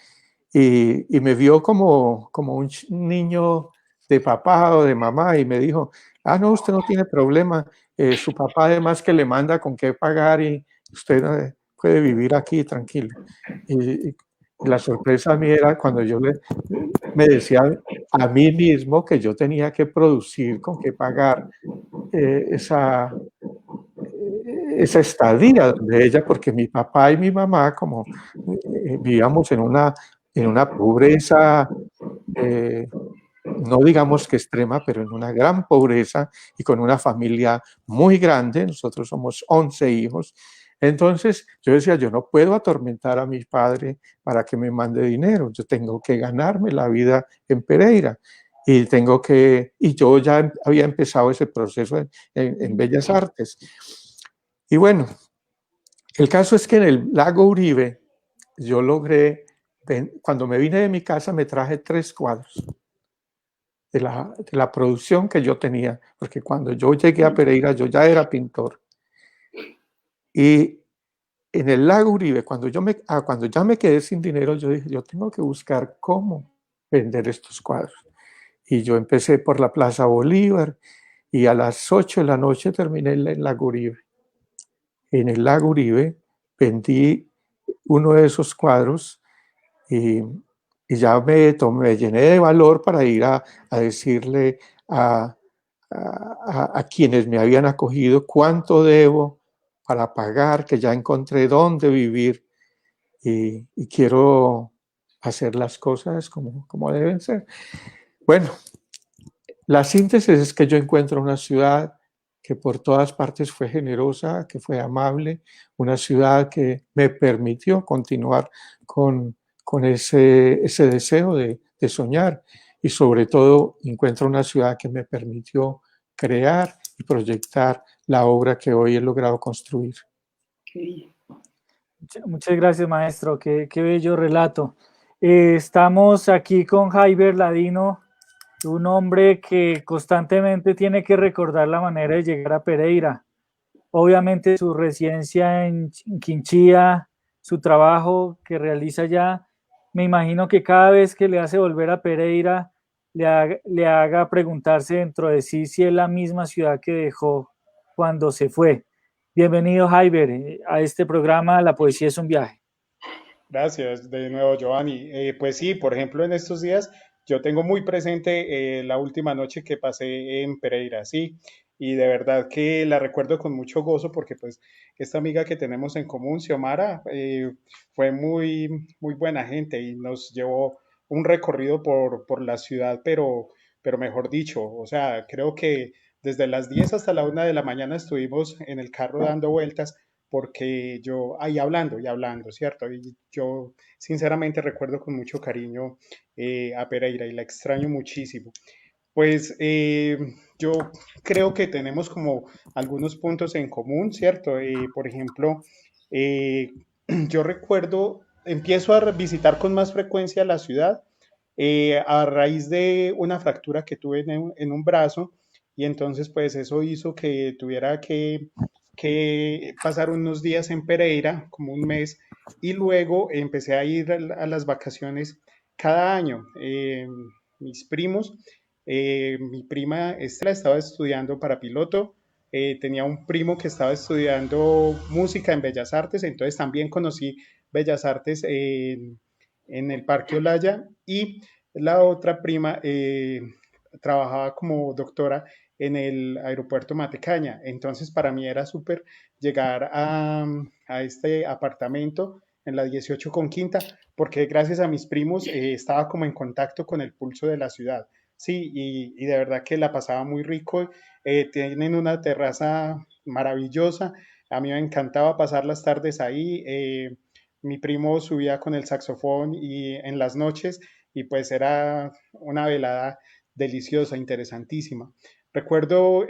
y me vio como un niño de papá o de mamá y me dijo, no, usted no tiene problema, su papá además que le manda con qué pagar y usted puede vivir aquí tranquilo. Y la sorpresa a mí era cuando yo me decía a mí mismo que yo tenía que producir con qué pagar esa estadía de ella, porque mi papá y mi mamá, como vivíamos en una pobreza, no digamos que extrema, pero en una gran pobreza y con una familia muy grande, nosotros somos 11 hijos, entonces yo decía, yo no puedo atormentar a mi padre para que me mande dinero, yo tengo que ganarme la vida en Pereira. Y yo ya había empezado ese proceso en Bellas Artes. Y bueno, el caso es que en el lago Uribe yo logré, cuando me vine de mi casa me traje 3 cuadros de la producción que yo tenía, porque cuando yo llegué a Pereira yo ya era pintor. Y en el lago Uribe, cuando ya me quedé sin dinero, yo dije, yo tengo que buscar cómo vender estos cuadros. Y yo empecé por la Plaza Bolívar y a las 8 de la noche terminé en el lago Uribe. En el lago Uribe vendí uno de esos cuadros y ya me llené de valor para ir a decirle a quienes me habían acogido cuánto debo para pagar, que ya encontré dónde vivir y quiero hacer las cosas como deben ser. Bueno, la síntesis es que yo encuentro una ciudad que por todas partes fue generosa, que fue amable, una ciudad que me permitió continuar con ese deseo de soñar y sobre todo encuentro una ciudad que me permitió crear y proyectar la obra que hoy he logrado construir. Okay. Muchas gracias, maestro. Qué bello relato. Estamos aquí con Jaiber Ladino, un hombre que constantemente tiene que recordar la manera de llegar a Pereira. Obviamente su residencia en Quinchía, su trabajo que realiza allá, me imagino que cada vez que le hace volver a Pereira, le haga preguntarse dentro de sí si es la misma ciudad que dejó cuando se fue. Bienvenido, Jaiber, a este programa La Poesía es un Viaje. Gracias de nuevo, Giovanni. Pues sí, por ejemplo, en estos días yo tengo muy presente la última noche que pasé en Pereira, sí, y de verdad que la recuerdo con mucho gozo porque pues esta amiga que tenemos en común, Xiomara, fue muy buena gente y nos llevó un recorrido por la ciudad, pero mejor dicho, o sea, creo que desde las 10 hasta la 1 de la mañana estuvimos en el carro dando vueltas porque yo, ahí hablando y hablando, ¿cierto? Y yo sinceramente recuerdo con mucho cariño a Pereira y la extraño muchísimo. Pues yo creo que tenemos como algunos puntos en común, ¿cierto? Por ejemplo, yo recuerdo, empiezo a visitar con más frecuencia la ciudad a raíz de una fractura que tuve en un brazo, y entonces pues eso hizo que tuviera que pasar unos días en Pereira, como un mes, y luego empecé a ir a las vacaciones cada año. Mis primos, mi prima Estela estaba estudiando para piloto, tenía un primo que estaba estudiando música en Bellas Artes, entonces también conocí Bellas Artes en el Parque Olaya, y la otra prima trabajaba como doctora en el aeropuerto Matecaña. Entonces para mí era súper llegar a este apartamento en la 18 con Quinta, porque gracias a mis primos estaba como en contacto con el pulso de la ciudad. Sí, y de verdad que la pasaba muy rico. Tienen una terraza maravillosa. A mí me encantaba pasar las tardes ahí. Mi primo subía con el saxofón y en las noches, y pues era una velada deliciosa, interesantísima. Recuerdo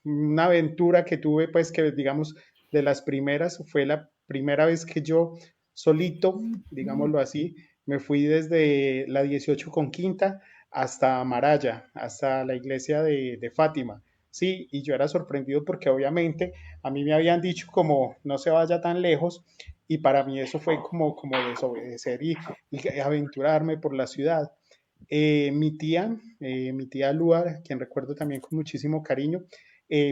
una aventura que tuve, pues que digamos de las primeras, fue la primera vez que yo solito, digámoslo así, me fui desde la 18 con Quinta hasta Maraya, hasta la iglesia de Fátima. Sí, y yo era sorprendido porque obviamente a mí me habían dicho como no se vaya tan lejos, y para mí eso fue como desobedecer y aventurarme por la ciudad. Mi tía Luar, quien recuerdo también con muchísimo cariño,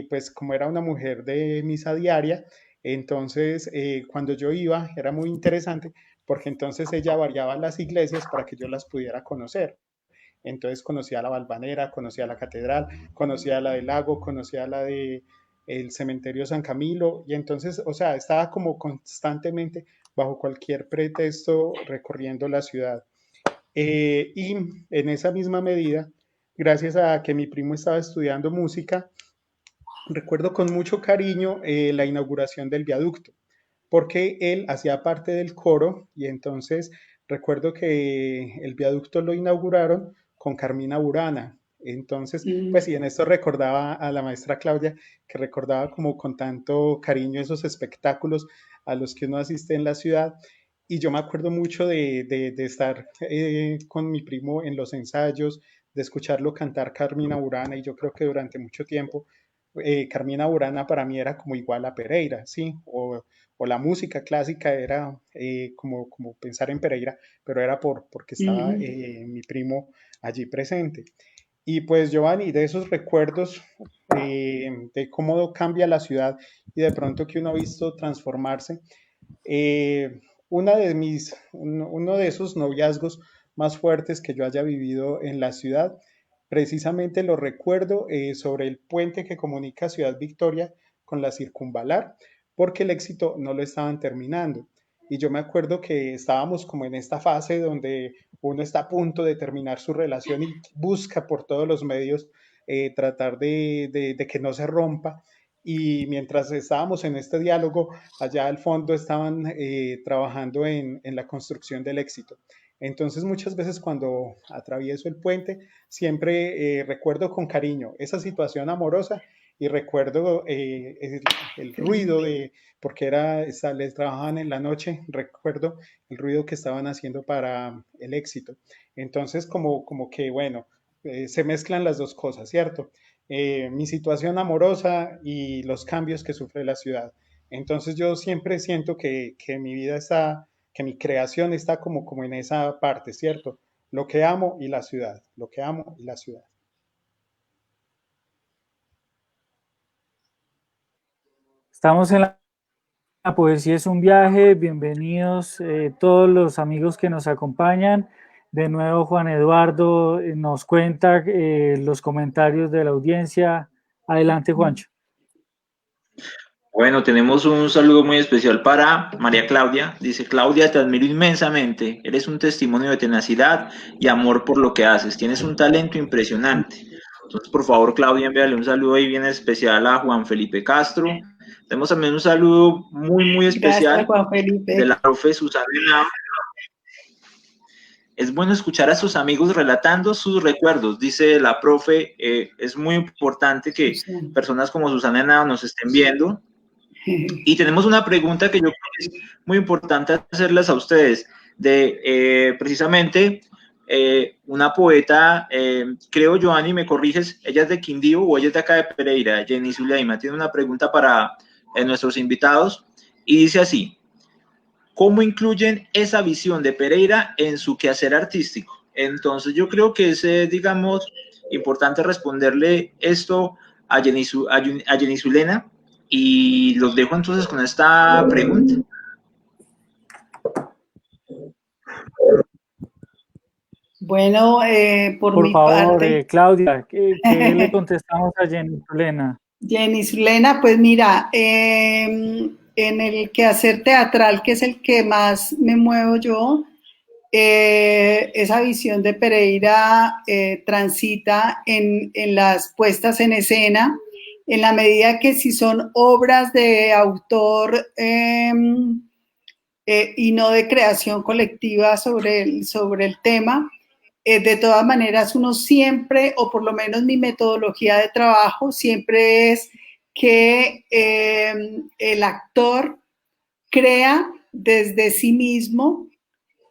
pues como era una mujer de misa diaria, entonces cuando yo iba era muy interesante porque entonces ella variaba las iglesias para que yo las pudiera conocer. Entonces conocía la Valvanera, conocía la catedral, conocía la del lago, conocía la de el cementerio San Camilo, y entonces, o sea, estaba como constantemente bajo cualquier pretexto recorriendo la ciudad. Y en esa misma medida, gracias a que mi primo estaba estudiando música, recuerdo con mucho cariño la inauguración del viaducto, porque él hacía parte del coro, y entonces recuerdo que el viaducto lo inauguraron con Carmina Burana. Entonces, pues sí, en esto recordaba a la maestra Claudia, que recordaba como con tanto cariño esos espectáculos a los que uno asiste en la ciudad. Y yo me acuerdo mucho de estar con mi primo en los ensayos, de escucharlo cantar Carmina Burana, y yo creo que durante mucho tiempo Carmina Burana para mí era como igual a Pereira, ¿sí? O la música clásica era como pensar en Pereira, pero era porque estaba mi primo allí presente. Y pues Giovanni, de esos recuerdos de cómo cambia la ciudad y de pronto que uno ha visto transformarse, uno de esos noviazgos más fuertes que yo haya vivido en la ciudad, precisamente lo recuerdo sobre el puente que comunica Ciudad Victoria con la Circunvalar, porque el Éxito no lo estaban terminando. Y yo me acuerdo que estábamos como en esta fase donde uno está a punto de terminar su relación y busca por todos los medios tratar de que no se rompa. Y mientras estábamos en este diálogo, allá al fondo estaban trabajando en la construcción del Éxito. Entonces muchas veces cuando atravieso el puente, siempre recuerdo con cariño esa situación amorosa, y recuerdo el ruido porque les trabajaban en la noche, recuerdo el ruido que estaban haciendo para el Éxito. Entonces como que bueno, se mezclan las dos cosas, ¿cierto? Mi situación amorosa y los cambios que sufre la ciudad. Entonces yo siempre siento que mi vida está, que mi creación está como en esa parte, ¿cierto? Lo que amo y la ciudad, lo que amo y la ciudad. Estamos en la poesía es un viaje. Bienvenidos todos los amigos que nos acompañan. De nuevo Juan Eduardo nos cuenta los comentarios de la audiencia. Adelante, Juancho. Bueno, tenemos un saludo muy especial para María Claudia. Dice: Claudia, te admiro inmensamente. Eres un testimonio de tenacidad y amor por lo que haces. Tienes un talento impresionante. Entonces, por favor, Claudia, envíale un saludo ahí bien especial a Juan Felipe Castro. Tenemos también un saludo muy especial. Gracias, Juan Felipe. De la profe Susana Henao. Es bueno escuchar a sus amigos relatando sus recuerdos, dice la profe. Es muy importante que personas como Susana Henao nos estén viendo. Y tenemos una pregunta que yo creo que es muy importante hacerles a ustedes, precisamente una poeta, creo, Giovanni, me corriges, ella es de Quindío o ella es de acá de Pereira, Jenny Zuleima, tiene una pregunta para nuestros invitados y dice así: ¿cómo incluyen esa visión de Pereira en su quehacer artístico? Entonces yo creo que es, digamos, importante responderle esto a Jenny Zulena, y los dejo entonces con esta pregunta. Bueno, por mi favor, parte, Claudia, ¿qué le contestamos a Jenny Zulena? Jenny Zulena, pues mira, en el quehacer teatral, que es el que más me muevo yo, esa visión de Pereira transita en las puestas en escena, en la medida que si son obras de autor y no de creación colectiva sobre el tema. De todas maneras, uno siempre, o por lo menos mi metodología de trabajo, siempre es que el actor crea desde sí mismo,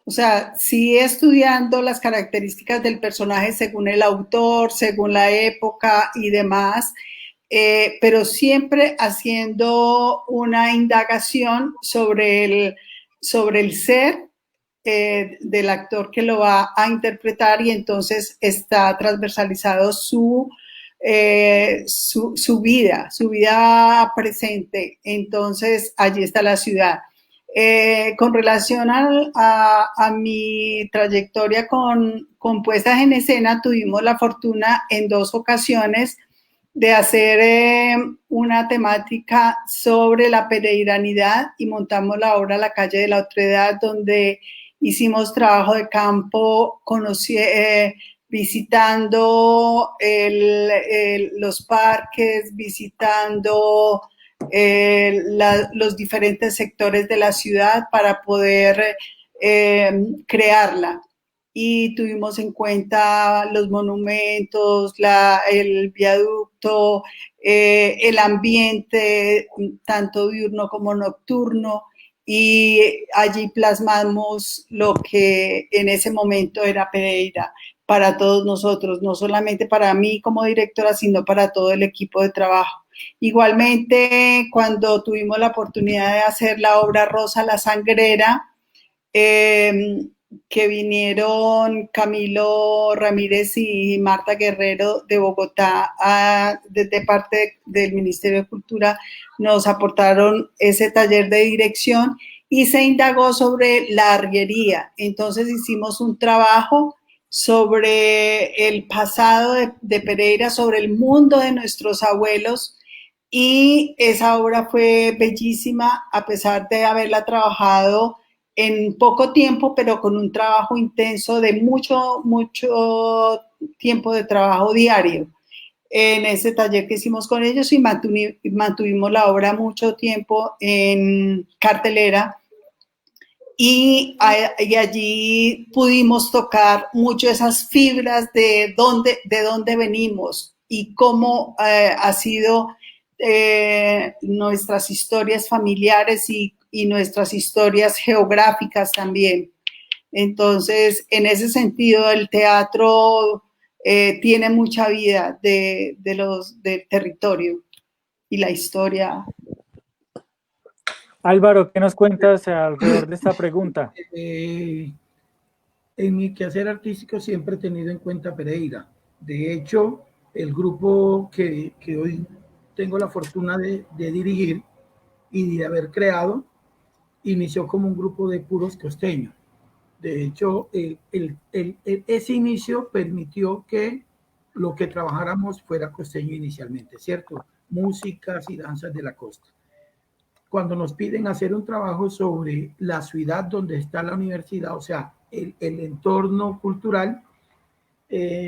o sea, sigue estudiando las características del personaje según el autor, según la época y demás, pero siempre haciendo una indagación sobre el ser del actor que lo va a interpretar, y entonces está transversalizado su vida presente. Entonces allí está la ciudad. Con relación a mi trayectoria con puestas en escena, tuvimos la fortuna en 2 ocasiones de hacer una temática sobre la pereiranidad y montamos la obra La calle de la otredad, donde hicimos trabajo de campo, visitando los parques, visitando los diferentes sectores de la ciudad para poder crearla. Y tuvimos en cuenta los monumentos, el viaducto, el ambiente, tanto diurno como nocturno, y allí plasmamos lo que en ese momento era Pereira para todos nosotros, no solamente para mí como directora, sino para todo el equipo de trabajo. Igualmente, cuando tuvimos la oportunidad de hacer la obra Rosa la Sangrera, que vinieron Camilo Ramírez y Marta Guerrero de Bogotá desde parte del Ministerio de Cultura, nos aportaron ese taller de dirección y se indagó sobre la arriería. Entonces hicimos un trabajo sobre el pasado de Pereira, sobre el mundo de nuestros abuelos, y esa obra fue bellísima a pesar de haberla trabajado en poco tiempo, pero con un trabajo intenso de mucho tiempo de trabajo diario en ese taller que hicimos con ellos, y mantuvimos la obra mucho tiempo en cartelera, y allí pudimos tocar mucho esas fibras de dónde venimos y cómo ha sido nuestras historias familiares y nuestras historias geográficas también. Entonces, en ese sentido, el teatro tiene mucha vida del territorio y la historia. Álvaro, ¿qué nos cuentas alrededor de esta pregunta? En mi quehacer artístico siempre he tenido en cuenta Pereira. De hecho, el grupo que hoy tengo la fortuna de dirigir y de haber creado, inició como un grupo de puros costeños. De hecho, ese inicio permitió que lo que trabajáramos fuera costeño inicialmente, ¿cierto? Músicas y danzas de la costa. Cuando nos piden hacer un trabajo sobre la ciudad donde está la universidad, o sea, el entorno cultural,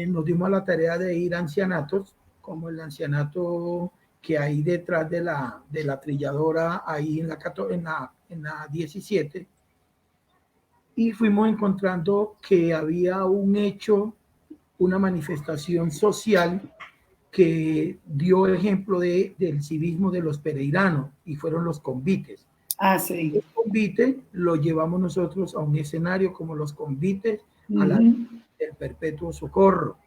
nos dimos a la tarea de ir a ancianatos, como el ancianato que hay detrás de la trilladora, ahí en la 17, y fuimos encontrando que había un hecho, una manifestación social que dio ejemplo del civismo de los pereiranos, y fueron los convites. Sí. El convite lo llevamos nosotros a un escenario como los convites, a la del Perpetuo Socorro,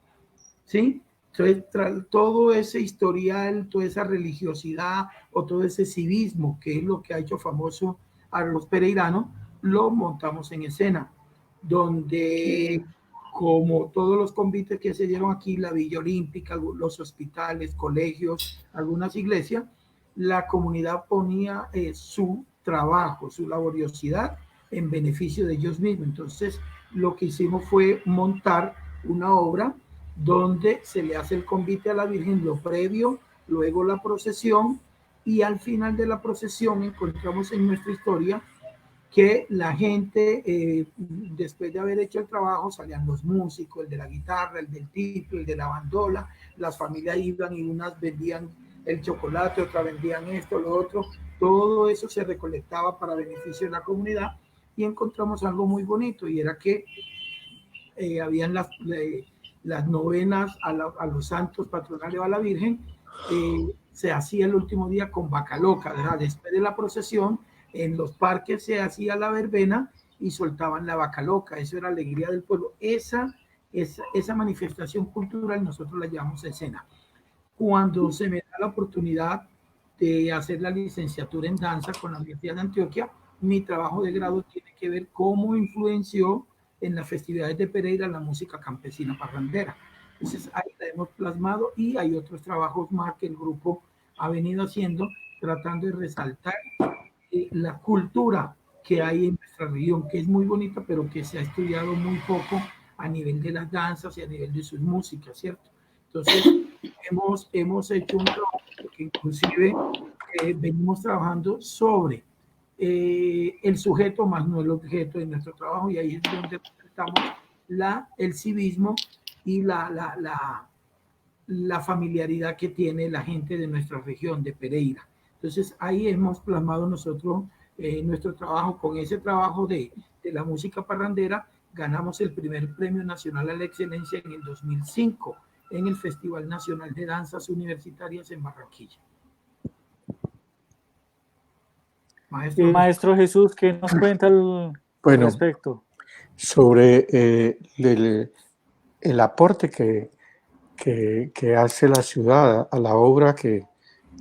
¿sí? Entonces, todo ese historial, toda esa religiosidad o todo ese civismo, que es lo que ha hecho famoso a los pereiranos, lo montamos en escena, donde como todos los convites que se dieron aquí, la Villa Olímpica, los hospitales, colegios, algunas iglesias, la comunidad ponía su trabajo, su laboriosidad en beneficio de ellos mismos. Entonces, lo que hicimos fue montar una obra donde se le hace el convite a la Virgen, lo previo, luego la procesión, y al final de la procesión encontramos en nuestra historia que la gente, después de haber hecho el trabajo, salían los músicos, el de la guitarra, el del tiple, el de la bandola, las familias iban y unas vendían el chocolate, otras vendían esto, lo otro, todo eso se recolectaba para beneficio de la comunidad, y encontramos algo muy bonito, y era que habían las novenas a los santos patronales o a la Virgen, se hacía el último día con vaca loca, ¿verdad? Después de la procesión, en los parques se hacía la verbena y soltaban la vaca loca. Eso era alegría del pueblo. Esa manifestación cultural nosotros la llamamos escena. Cuando se me da la oportunidad de hacer la licenciatura en danza con la Universidad de Antioquia, mi trabajo de grado tiene que ver cómo influenció en las festividades de Pereira la música campesina parrandera. Entonces ahí la hemos plasmado, y hay otros trabajos más que el grupo ha venido haciendo, tratando de resaltar la cultura que hay en nuestra región, que es muy bonita, pero que se ha estudiado muy poco a nivel de las danzas y a nivel de sus músicas, ¿cierto? Entonces hemos hecho un trabajo que inclusive venimos trabajando sobre el sujeto más no el objeto de nuestro trabajo, y ahí es donde presentamos el civismo y la familiaridad que tiene la gente de nuestra región, de Pereira. Entonces ahí hemos plasmado nosotros nuestro trabajo. Con ese trabajo de la música parrandera ganamos el primer Premio Nacional a la Excelencia en el 2005 en el Festival Nacional de Danzas Universitarias en Barranquilla. Maestro Jesús, ¿qué nos cuenta al respecto? Sobre el aporte que hace la ciudad a la obra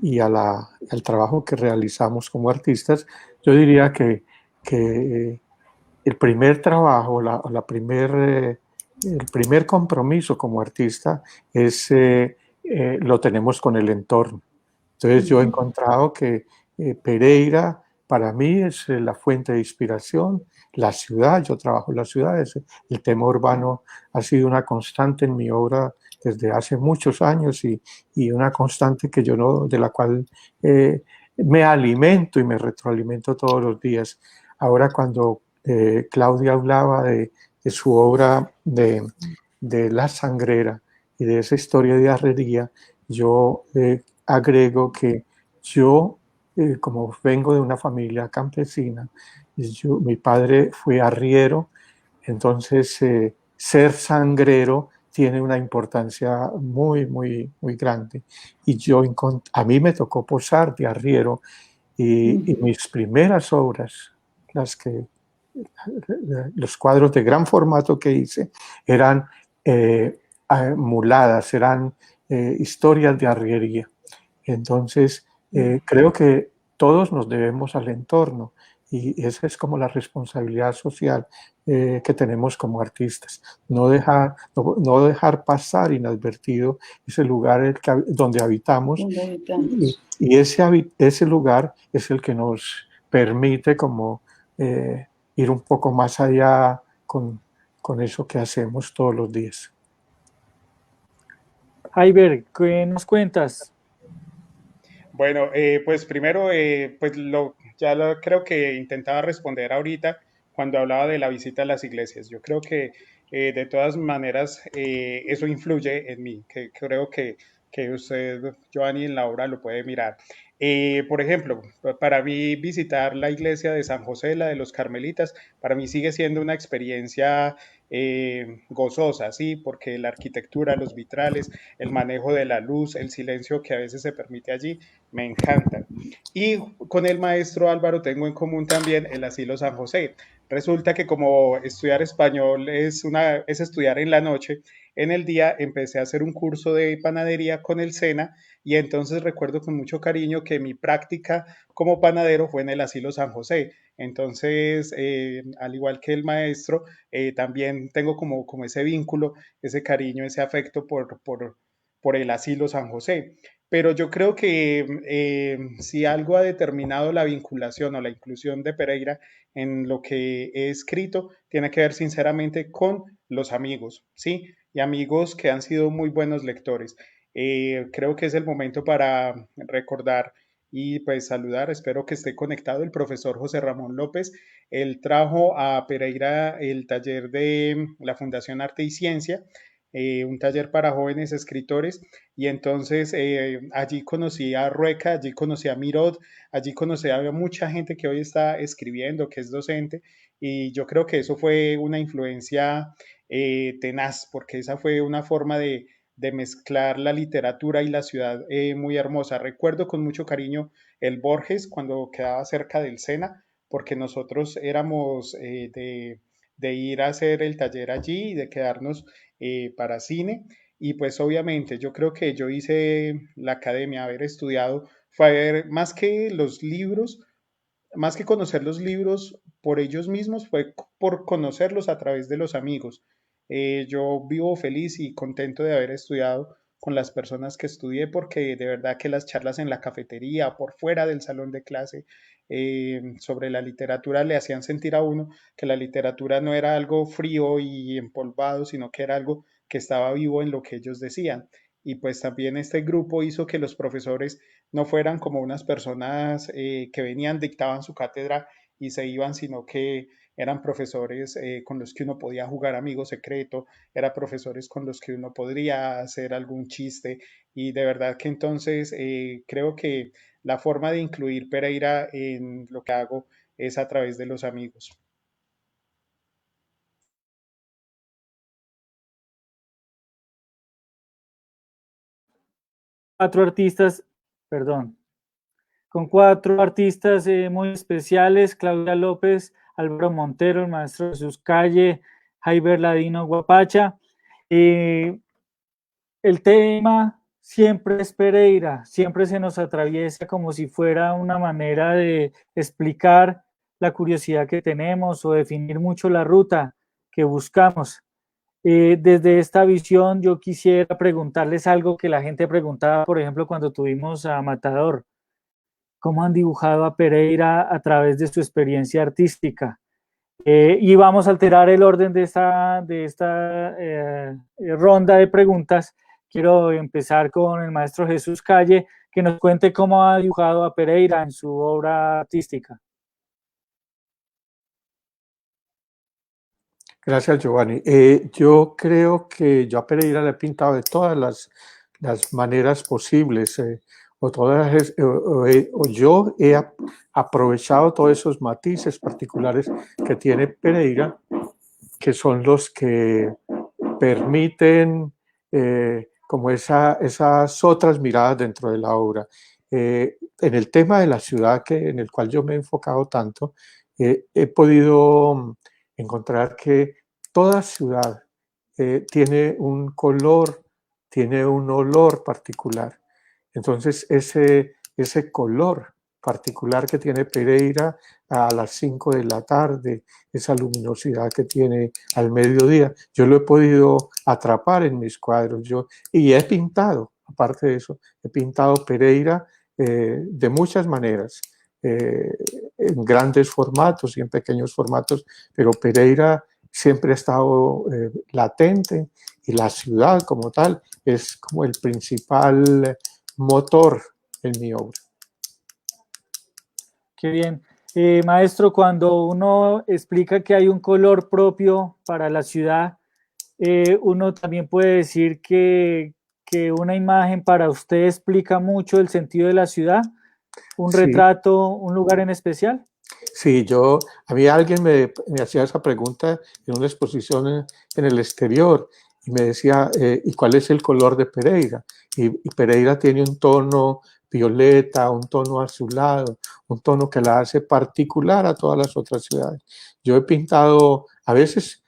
y al trabajo que realizamos como artistas, yo diría que el primer trabajo, el primer compromiso como artista lo tenemos con el entorno. Entonces yo he encontrado que Pereira para mí es la fuente de inspiración, la ciudad, yo trabajo en las ciudades, el tema urbano ha sido una constante en mi obra desde hace muchos años, y una constante que de la cual me alimento y me retroalimento todos los días. Ahora cuando Claudia hablaba de su obra de La Sangrera y de esa historia de arriería, yo agrego que yo, como vengo de una familia campesina, mi padre fue arriero, entonces ser sangrero tiene una importancia muy, muy, muy grande. Y a mí me tocó posar de arriero, y mis primeras obras, los cuadros de gran formato que hice, eran muladas, eran historias de arriería. Entonces, creo que todos nos debemos al entorno, y esa es como la responsabilidad social que tenemos como artistas. No dejar pasar inadvertido ese lugar donde habitamos, y ese lugar es el que nos permite como ir un poco más allá con eso que hacemos todos los días. Jaiber, ¿qué nos cuentas? Bueno, pues primero, creo que intentaba responder ahorita cuando hablaba de la visita a las iglesias. Yo creo que de todas maneras eso influye en mí, que creo que usted, Giovanni, en la obra lo puede mirar. Por ejemplo, para mí visitar la iglesia de San José, la de los Carmelitas, para mí sigue siendo una experiencia gozosa, ¿sí? Porque la arquitectura, los vitrales, el manejo de la luz, el silencio que a veces se permite allí, me encanta. Y con el maestro Álvaro tengo en común también el Asilo San José. Resulta que como estudiar español es estudiar en la noche, en el día empecé a hacer un curso de panadería con el SENA y entonces recuerdo con mucho cariño que mi práctica como panadero fue en el Asilo San José. Entonces, al igual que el maestro, también tengo como ese vínculo, ese cariño, ese afecto por el Asilo San José. Pero yo creo que si algo ha determinado la vinculación o la inclusión de Pereira en lo que he escrito, tiene que ver sinceramente con los amigos, ¿sí? Y amigos que han sido muy buenos lectores. Creo que es el momento para recordar y pues saludar, espero que esté conectado el profesor José Ramón López. Él trajo a Pereira el taller de la Fundación Arte y Ciencia, un taller para jóvenes escritores, y entonces allí conocí a Rueca, allí conocí a Mirod, allí conocí a mucha gente que hoy está escribiendo, que es docente, y yo creo que eso fue una influencia tenaz, porque esa fue una forma de mezclar la literatura y la ciudad muy hermosa. Recuerdo con mucho cariño el Borges cuando quedaba cerca del Sena, porque nosotros éramos de ir a hacer el taller allí y de quedarnos para cine. Y pues obviamente yo creo que yo hice la academia, haber estudiado, fue haber, más que los libros, más que conocer los libros por ellos mismos, fue por conocerlos a través de los amigos. Yo vivo feliz y contento de haber estudiado con las personas que estudié porque de verdad que las charlas en la cafetería, por fuera del salón de clase, sobre la literatura le hacían sentir a uno que la literatura no era algo frío y empolvado, sino que era algo que estaba vivo en lo que ellos decían. Y pues también este grupo hizo que los profesores no fueran como unas personas que venían, dictaban su cátedra y se iban, sino que eran profesores con los que uno podía jugar amigo secreto, eran profesores con los que uno podría hacer algún chiste y de verdad que entonces creo que la forma de incluir Pereira en lo que hago es a través de los amigos. Cuatro artistas, perdón, con cuatro artistas muy especiales: Claudia López, Álvaro Montero, el maestro Jesús Calle, Jaiber Ladino Guapacha. El tema siempre es Pereira, siempre se nos atraviesa como si fuera una manera de explicar la curiosidad que tenemos o definir mucho la ruta que buscamos. Desde esta visión yo quisiera preguntarles algo que la gente preguntaba, por ejemplo, cuando tuvimos a Matador. ¿Cómo han dibujado a Pereira a través de su experiencia artística? Y vamos a alterar el orden de esta ronda de preguntas. Quiero empezar con el maestro Jesús Calle, que nos cuente cómo ha dibujado a Pereira en su obra artística. Gracias, Giovanni. Yo creo que yo a Pereira le he pintado de todas las maneras posibles, o yo he aprovechado todos esos matices particulares que tiene Pereira, que son los que permiten como esas otras miradas dentro de la obra. En el tema de la ciudad, en el cual yo me he enfocado tanto, he podido encontrar que toda ciudad tiene un color, tiene un olor particular. Entonces, ese color particular que tiene Pereira a las 5 de la tarde, esa luminosidad que tiene al mediodía, yo lo he podido atrapar en mis cuadros. Y he pintado, aparte de eso, he pintado Pereira de muchas maneras, en grandes formatos y en pequeños formatos, pero Pereira siempre ha estado latente y la ciudad como tal es como el principal motor en mi obra. Qué bien. Maestro, cuando uno explica que hay un color propio para la ciudad, uno también puede decir que una imagen para usted explica mucho el sentido de la ciudad, un retrato, un lugar en especial. Sí, a mí alguien me hacía esa pregunta en una exposición en el exterior y me decía, ¿y cuál es el color de Pereira? y Pereira tiene un tono violeta, un tono azulado, un tono que la hace particular a todas las otras ciudades. Yo he pintado, a veces,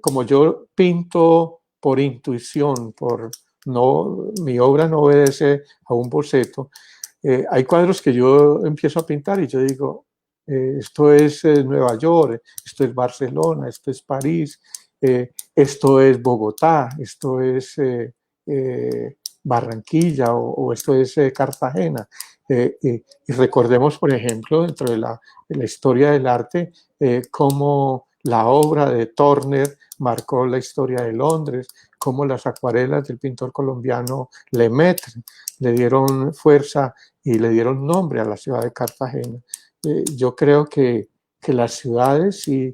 como yo pinto por intuición, mi obra no obedece a un boceto, hay cuadros que yo empiezo a pintar y yo digo, esto es Nueva York, esto es Barcelona, esto es París, esto es Bogotá, esto es Barranquilla o esto es Cartagena. Y recordemos, por ejemplo, dentro de la historia del arte, cómo la obra de Turner marcó la historia de Londres, cómo las acuarelas del pintor colombiano Lemaitre le dieron fuerza y le dieron nombre a la ciudad de Cartagena. Yo creo que las ciudades sí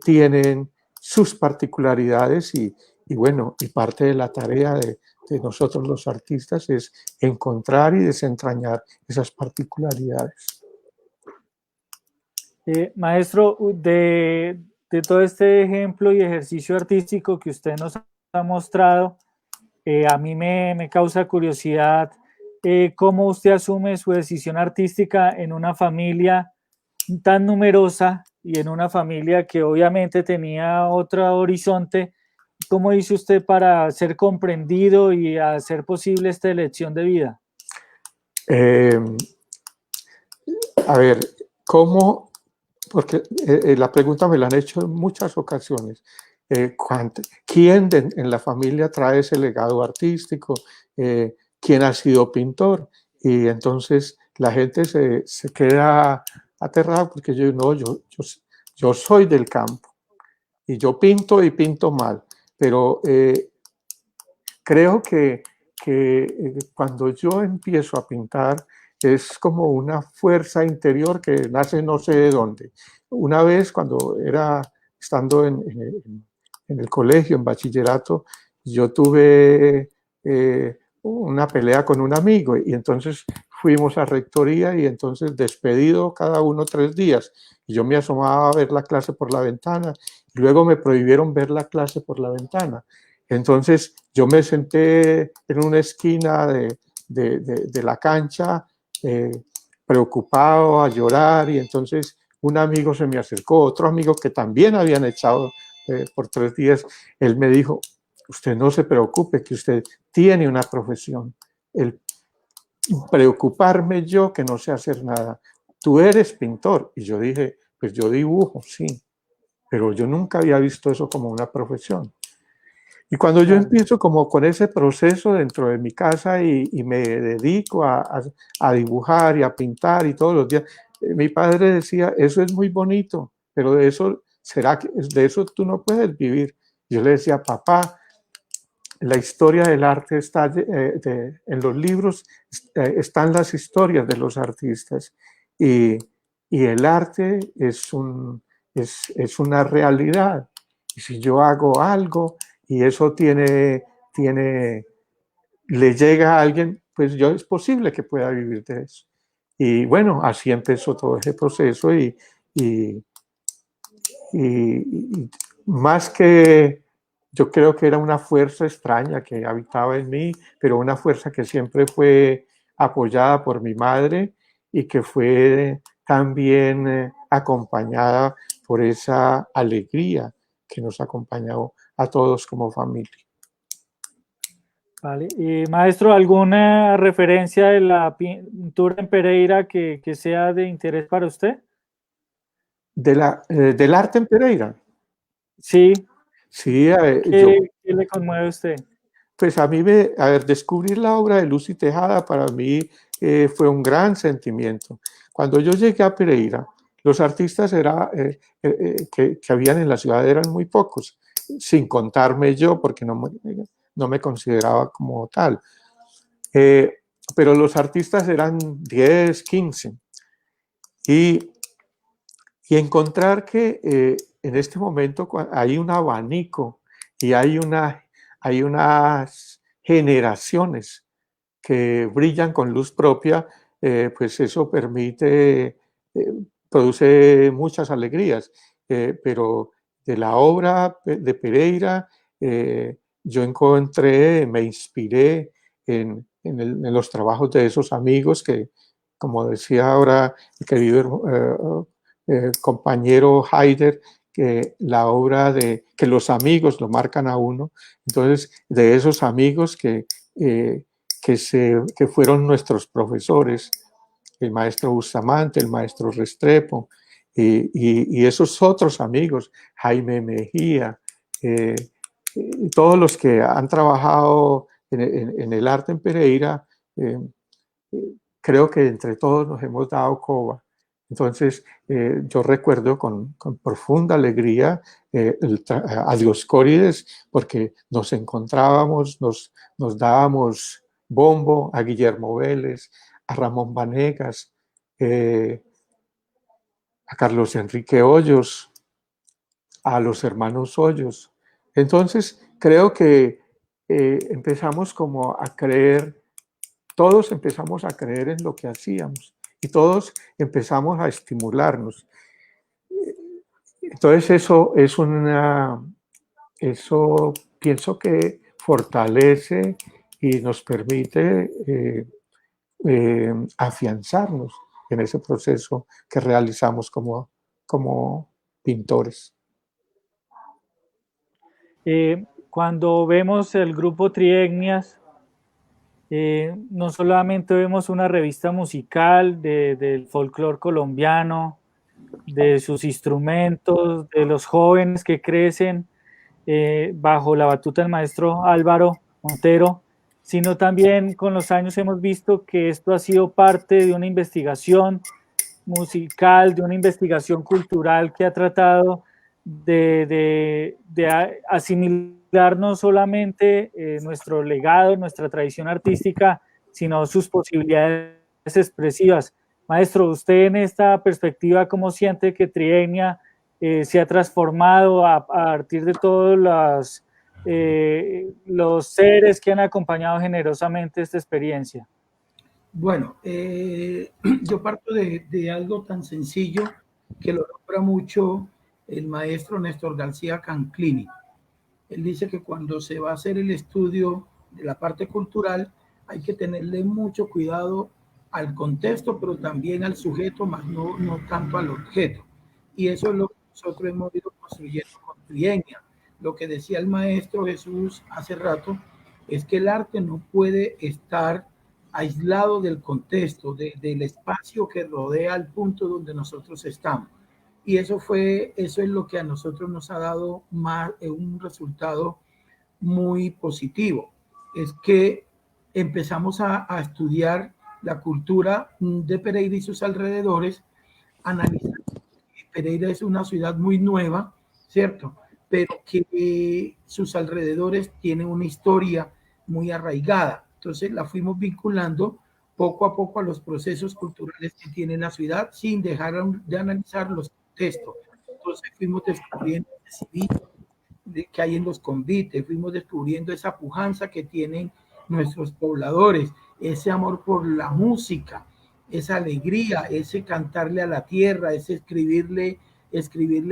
tienen sus particularidades y bueno, y parte de la tarea de nosotros los artistas es encontrar y desentrañar esas particularidades. Maestro, de todo este ejemplo y ejercicio artístico que usted nos ha mostrado, a mí me causa curiosidad cómo usted asume su decisión artística en una familia tan numerosa y en una familia que obviamente tenía otro horizonte. ¿Cómo hizo usted para ser comprendido y hacer posible esta elección de vida? A ver, ¿cómo? Porque la pregunta me la han hecho en muchas ocasiones. ¿Quién en la familia trae ese legado artístico? ¿Quién ha sido pintor? Y entonces la gente se queda aterrada porque yo soy del campo y yo pinto y pinto mal, pero creo que cuando yo empiezo a pintar es como una fuerza interior que nace no sé de dónde. Una vez cuando estando en el colegio, en bachillerato, yo tuve una pelea con un amigo y entonces fuimos a rectoría y entonces despedido cada uno 3 días. Y yo me asomaba a ver la clase por la ventana y luego me prohibieron ver la clase por la ventana. Entonces yo me senté en una esquina de la cancha preocupado a llorar y entonces un amigo se me acercó, otro amigo que también habían echado por 3 días, él me dijo, usted no se preocupe, que usted tiene una profesión. El preocuparme yo que no sé hacer nada. Tú eres pintor. Y yo dije, pues yo dibujo, sí, pero yo nunca había visto eso como una profesión. Y cuando yo empiezo como con ese proceso dentro de mi casa y me dedico a dibujar y a pintar y todos los días, mi padre decía, eso es muy bonito, pero de eso tú no puedes vivir. Yo le decía, papá, la historia del arte está en los libros, están las historias de los artistas y el arte es una realidad. Y si yo hago algo y eso le llega a alguien, pues es posible que pueda vivir de eso. Y bueno, así empezó todo ese proceso y más que yo creo que era una fuerza extraña que habitaba en mí, pero una fuerza que siempre fue apoyada por mi madre y que fue también acompañada por esa alegría que nos acompañó a todos como familia. Vale. Maestro, ¿alguna referencia de la pintura en Pereira que sea de interés para usted? ¿Del arte en Pereira? Sí. Sí, ¿Qué le conmueve a usted? Pues a mí, descubrir la obra de Lucy Tejada para mí fue un gran sentimiento. Cuando yo llegué a Pereira, los artistas que habían en la ciudad eran muy pocos, sin contarme yo, porque no me consideraba como tal. Pero los artistas eran 10, 15. Y encontrar que en este momento hay un abanico y hay unas generaciones que brillan con luz propia, pues eso produce muchas alegrías. Pero de la obra de Pereira, yo me inspiré en los trabajos de esos amigos que, como decía ahora el querido compañero Haider, que la obra de que los amigos lo marcan a uno. Entonces, de esos amigos que fueron nuestros profesores, el maestro Bustamante, el maestro Restrepo, y esos otros amigos, Jaime Mejía, todos los que han trabajado en el arte en Pereira, creo que entre todos nos hemos dado coba. Entonces, yo recuerdo con profunda alegría a Dioscórides, porque nos encontrábamos, nos dábamos bombo, a Guillermo Vélez, a Ramón Vanegas, a Carlos Enrique Hoyos, a los hermanos Hoyos. Entonces, creo que empezamos como a creer, todos empezamos a creer en lo que hacíamos y todos empezamos a estimularnos. Entonces, eso pienso que fortalece y nos permite afianzarnos en ese proceso que realizamos como pintores. Cuando vemos el grupo Trietnias, no solamente vemos una revista musical del folclore colombiano, de sus instrumentos, de los jóvenes que crecen bajo la batuta del maestro Álvaro Montero, sino también con los años hemos visto que esto ha sido parte de una investigación musical, de una investigación cultural que ha tratado de asimilar no solamente nuestro legado, nuestra tradición artística, sino sus posibilidades expresivas. Maestro, usted en esta perspectiva, ¿cómo siente que Trietnia se ha transformado a partir de todos los seres que han acompañado generosamente esta experiencia? Bueno, yo parto de algo tan sencillo que lo nombra mucho el maestro Néstor García Canclini. Él dice que cuando se va a hacer el estudio de la parte cultural hay que tenerle mucho cuidado al contexto, pero también al sujeto, más no tanto al objeto. Y eso es lo que nosotros hemos ido construyendo con Trietnia. Lo que decía el maestro Jesús hace rato es que el arte no puede estar aislado del contexto, del espacio que rodea el punto donde nosotros estamos. Y eso es lo que a nosotros nos ha dado un resultado muy positivo. Es que empezamos a estudiar la cultura de Pereira y sus alrededores, analizando que Pereira es una ciudad muy nueva, ¿cierto? Pero que sus alrededores tienen una historia muy arraigada. Entonces la fuimos vinculando poco a poco a los procesos culturales que tiene la ciudad sin dejar de analizar los contextos. Entonces fuimos descubriendo ese civismo que hay en los convites, fuimos descubriendo esa pujanza que tienen nuestros pobladores, ese amor por la música, esa alegría, ese cantarle a la tierra, ese escribirle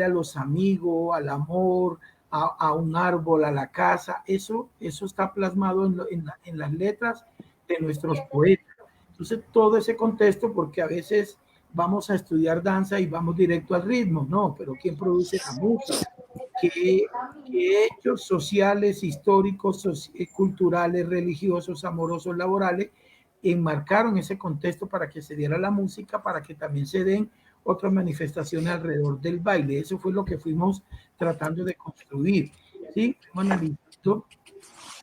a los amigos, al amor, a un árbol, a la casa. Eso está plasmado en las letras de nuestros poetas. Entonces, todo ese contexto, porque a veces vamos a estudiar danza y vamos directo al ritmo, no, pero ¿quién produce la música? ¿Qué hechos sociales, históricos, culturales, religiosos, amorosos, laborales enmarcaron ese contexto para que se diera la música, para que también se den otras manifestaciones alrededor del baile? Eso fue lo que fuimos tratando de construir, ¿sí? Analizando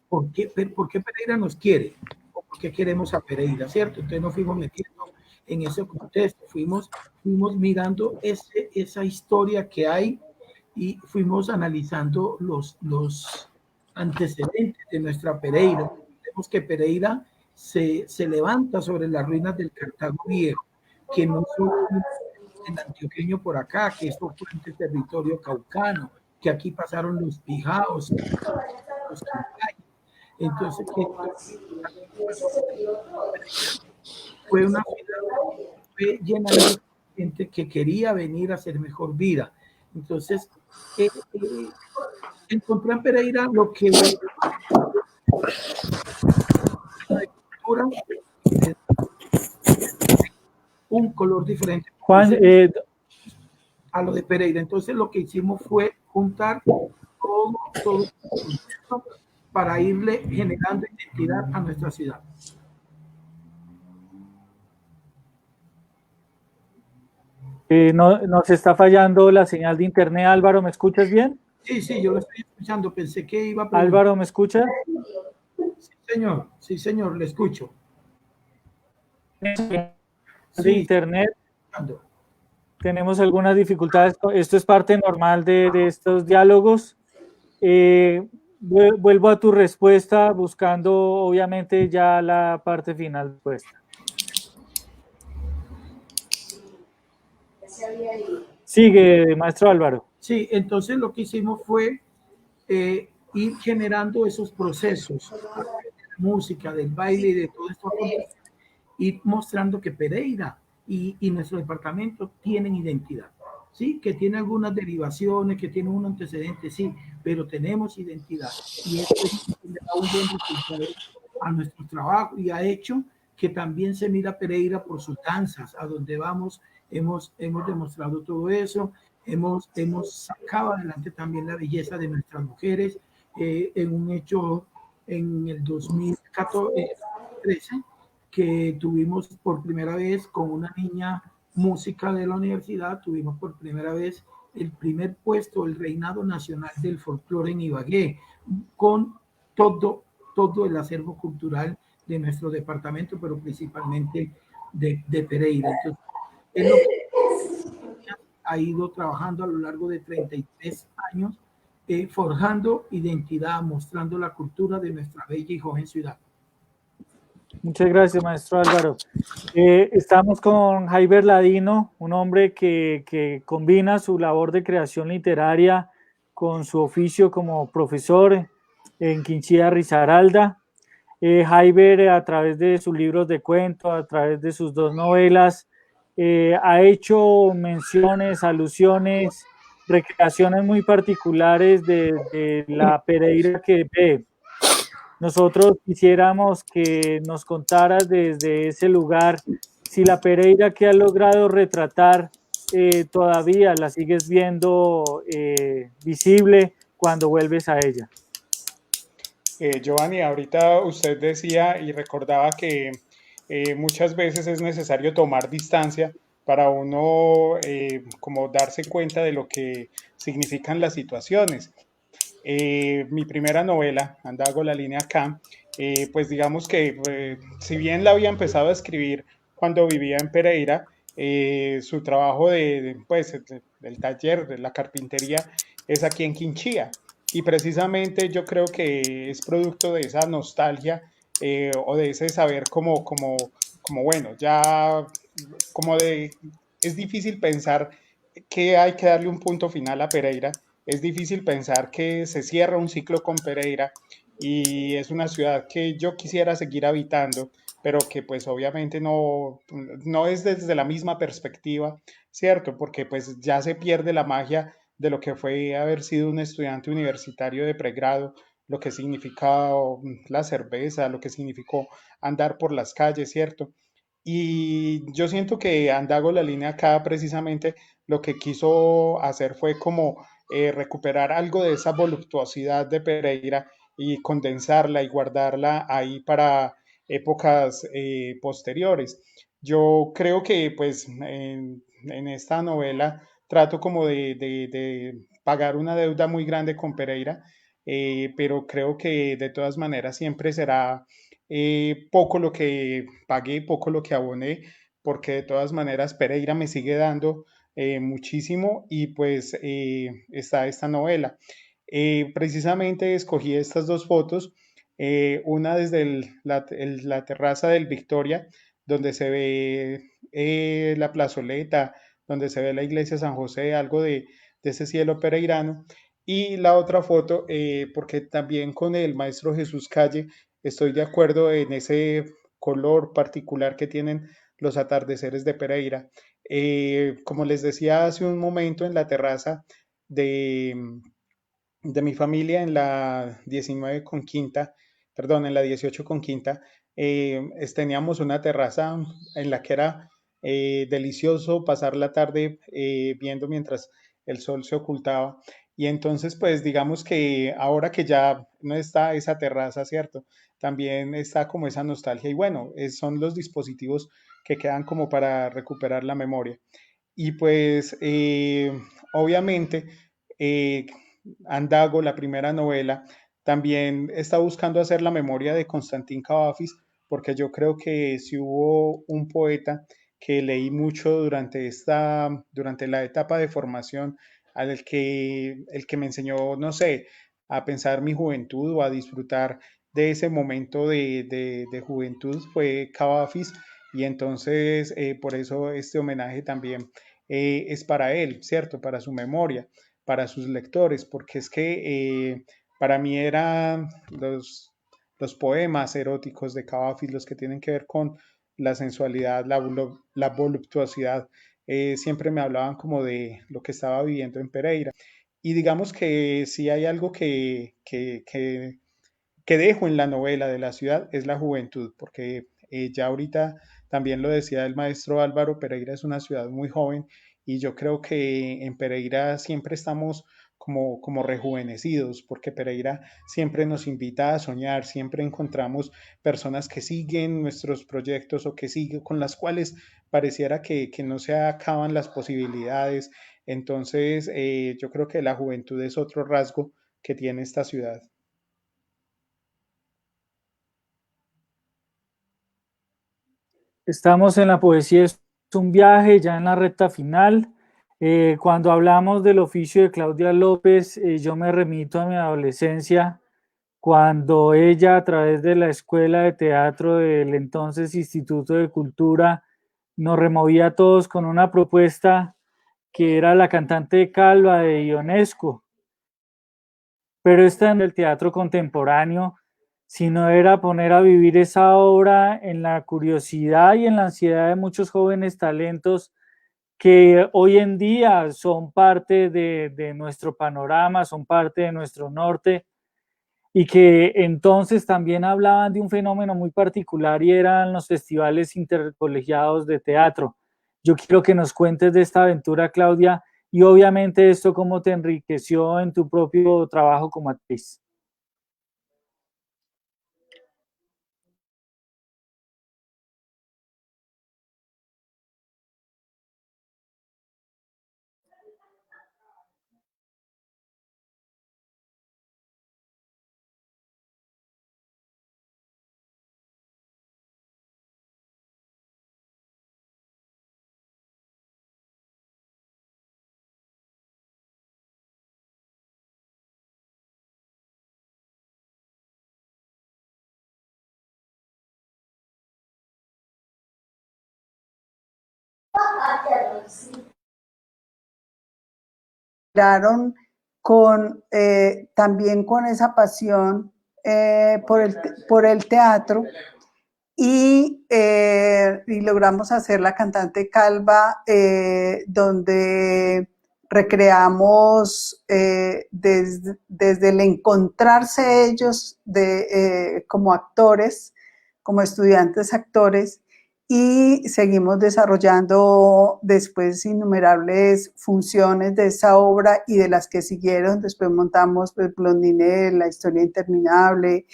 por qué Pereira nos quiere, o por qué queremos a Pereira, ¿cierto? Entonces nos fuimos metiendo en ese contexto, fuimos mirando esa historia que hay y fuimos analizando los antecedentes de nuestra Pereira. Vemos que Pereira se levanta sobre las ruinas del Cartago Viejo, que no solo el antioqueño por acá, que esto fue en territorio caucano, que aquí pasaron los pijaos, los quincayos. Entonces, fue una ciudad llena de gente que quería venir a hacer mejor vida. Entonces, encontré en Pereira lo que cultura, un color diferente. Juan, a lo de Pereira. Entonces lo que hicimos fue juntar todo para irle generando identidad a nuestra ciudad. nos está fallando la señal de internet. Álvaro, ¿me escuchas bien? Sí, yo lo estoy escuchando. Pensé que iba a preguntar. Álvaro, ¿me escucha? Sí, señor, le escucho. De internet. Tenemos algunas dificultades. Esto es parte normal de estos diálogos. Vuelvo a tu respuesta buscando, obviamente, ya la parte final de la respuesta. Sigue, maestro Álvaro. Sí, entonces lo que hicimos fue ir generando esos procesos de la música, del baile y de todo esto, y mostrando que Pereira y nuestro departamento tienen identidad, ¿sí? Que tiene algunas derivaciones, que tiene un antecedente, sí, pero tenemos identidad. Y esto le da un buen resultado a nuestro trabajo y ha hecho que también se mira Pereira por sus danzas. A donde vamos, hemos demostrado todo eso. Hemos sacado adelante también la belleza de nuestras mujeres en un hecho en el 2013 que tuvimos por primera vez con una niña música de la universidad, tuvimos por primera vez el primer puesto, el reinado nacional del folclore en Ibagué, con todo el acervo cultural de nuestro departamento, pero principalmente de Pereira. Entonces, es lo que ha ido trabajando a lo largo de 33 años, forjando identidad, mostrando la cultura de nuestra bella y joven ciudad. Muchas gracias, maestro Álvaro. Estamos con Jaiber Ladino, un hombre que combina su labor de creación literaria con su oficio como profesor en Quinchía Risaralda. Jaiber, a través de sus libros de cuento, a través de sus 2 novelas, ha hecho menciones, alusiones, recreaciones muy particulares de la Pereira que ve. Nosotros quisiéramos que nos contaras desde ese lugar si la Pereira que has logrado retratar todavía la sigues viendo visible cuando vuelves a ella. Giovanni, ahorita usted decía y recordaba que muchas veces es necesario tomar distancia para uno como darse cuenta de lo que significan las situaciones. Mi primera novela, Andago la línea K, pues digamos que si bien la había empezado a escribir cuando vivía en Pereira, su trabajo del taller, de la carpintería, es aquí en Quinchía. Y precisamente yo creo que es producto de esa nostalgia o de ese saber como bueno, ya como de, es difícil pensar que hay que darle un punto final a Pereira. Es difícil pensar que se cierra un ciclo con Pereira y es una ciudad que yo quisiera seguir habitando, pero que pues obviamente no es desde la misma perspectiva, ¿cierto? Porque pues ya se pierde la magia de lo que fue haber sido un estudiante universitario de pregrado, lo que significa la cerveza, lo que significó andar por las calles, ¿cierto? Y yo siento que Andago la línea acá precisamente lo que quiso hacer fue como recuperar algo de esa voluptuosidad de Pereira y condensarla y guardarla ahí para épocas posteriores. Yo creo que pues en esta novela trato como de pagar una deuda muy grande con Pereira, pero creo que de todas maneras siempre será poco lo que pagué, poco lo que aboné, porque de todas maneras Pereira me sigue dando muchísimo y pues está esta novela. Precisamente escogí estas 2 fotos, una desde la terraza del Victoria, donde se ve la plazoleta, donde se ve la iglesia San José, algo de ese cielo pereirano, y la otra foto, porque también con el maestro Jesús Calle estoy de acuerdo en ese color particular que tienen los atardeceres de Pereira. Como les decía hace un momento en la terraza de, de mi familia en la 19 con quinta, perdón, en la 18 con quinta, teníamos una terraza en la que era delicioso pasar la tarde viendo mientras el sol se ocultaba. Y entonces, pues digamos que ahora que ya no está esa terraza, ¿cierto? También está como esa nostalgia y bueno, son los dispositivos que quedan como para recuperar la memoria. Y pues obviamente eh, Andago, la primera novela, también está buscando hacer la memoria de Constantín Cavafis, porque yo creo que si hubo un poeta que leí mucho durante la etapa de formación, el que me enseñó, no sé, a pensar mi juventud o a disfrutar de ese momento de juventud fue Cavafis, y entonces por eso este homenaje también es para él, ¿cierto? Para su memoria, para sus lectores, porque es que para mí eran los poemas eróticos de Cavafis los que tienen que ver con la sensualidad, la voluptuosidad, siempre me hablaban como de lo que estaba viviendo en Pereira. Y digamos que si hay algo que dejo en la novela de la ciudad es la juventud, porque ya ahorita también lo decía el maestro Álvaro, Pereira es una ciudad muy joven y yo creo que en Pereira siempre estamos como rejuvenecidos, porque Pereira siempre nos invita a soñar, siempre encontramos personas que siguen nuestros proyectos o que siguen con las cuales pareciera que no se acaban las posibilidades. Entonces, yo creo que la juventud es otro rasgo que tiene esta ciudad. Estamos en la poesía es un viaje, ya en la recta final. Cuando hablamos del oficio de Claudia López, yo me remito a mi adolescencia, cuando ella a través de la escuela de teatro del entonces Instituto de Cultura nos removía a todos con una propuesta que era la cantante calva de Ionesco, pero esta en el teatro contemporáneo, sino era poner a vivir esa obra en la curiosidad y en la ansiedad de muchos jóvenes talentos que hoy en día son parte de nuestro panorama, son parte de nuestro norte, y que entonces también hablaban de un fenómeno muy particular y eran los festivales intercolegiados de teatro. Yo quiero que nos cuentes de esta aventura, Claudia, y obviamente esto cómo te enriqueció en tu propio trabajo como actriz. Con, también con esa pasión por el teatro y logramos hacer La Cantante Calva, donde recreamos desde el encontrarse ellos como actores, como estudiantes actores, y seguimos desarrollando después innumerables funciones de esa obra y de las que siguieron. Después montamos pues, Blondinel, La Historia Interminable,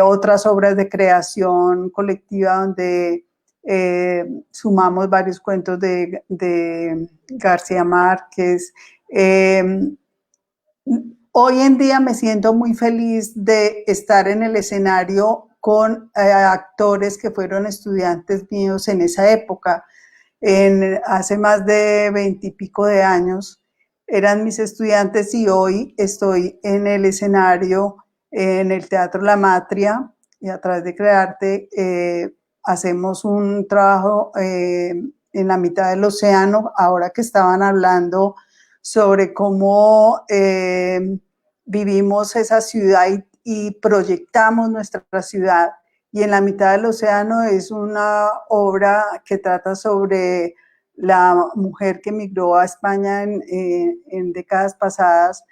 otras obras de creación colectiva donde sumamos varios cuentos de García Márquez. Hoy en día me siento muy feliz de estar en el escenario con actores que fueron estudiantes míos en esa época, hace más de 20 y pico de años, eran mis estudiantes y hoy estoy en el escenario, en el Teatro La Matria, y a través de Crearte hacemos un trabajo en la mitad del océano, ahora que estaban hablando sobre cómo vivimos esa ciudad y proyectamos nuestra ciudad. Y en la mitad del océano es una obra que trata sobre la mujer que migró a España en décadas pasadas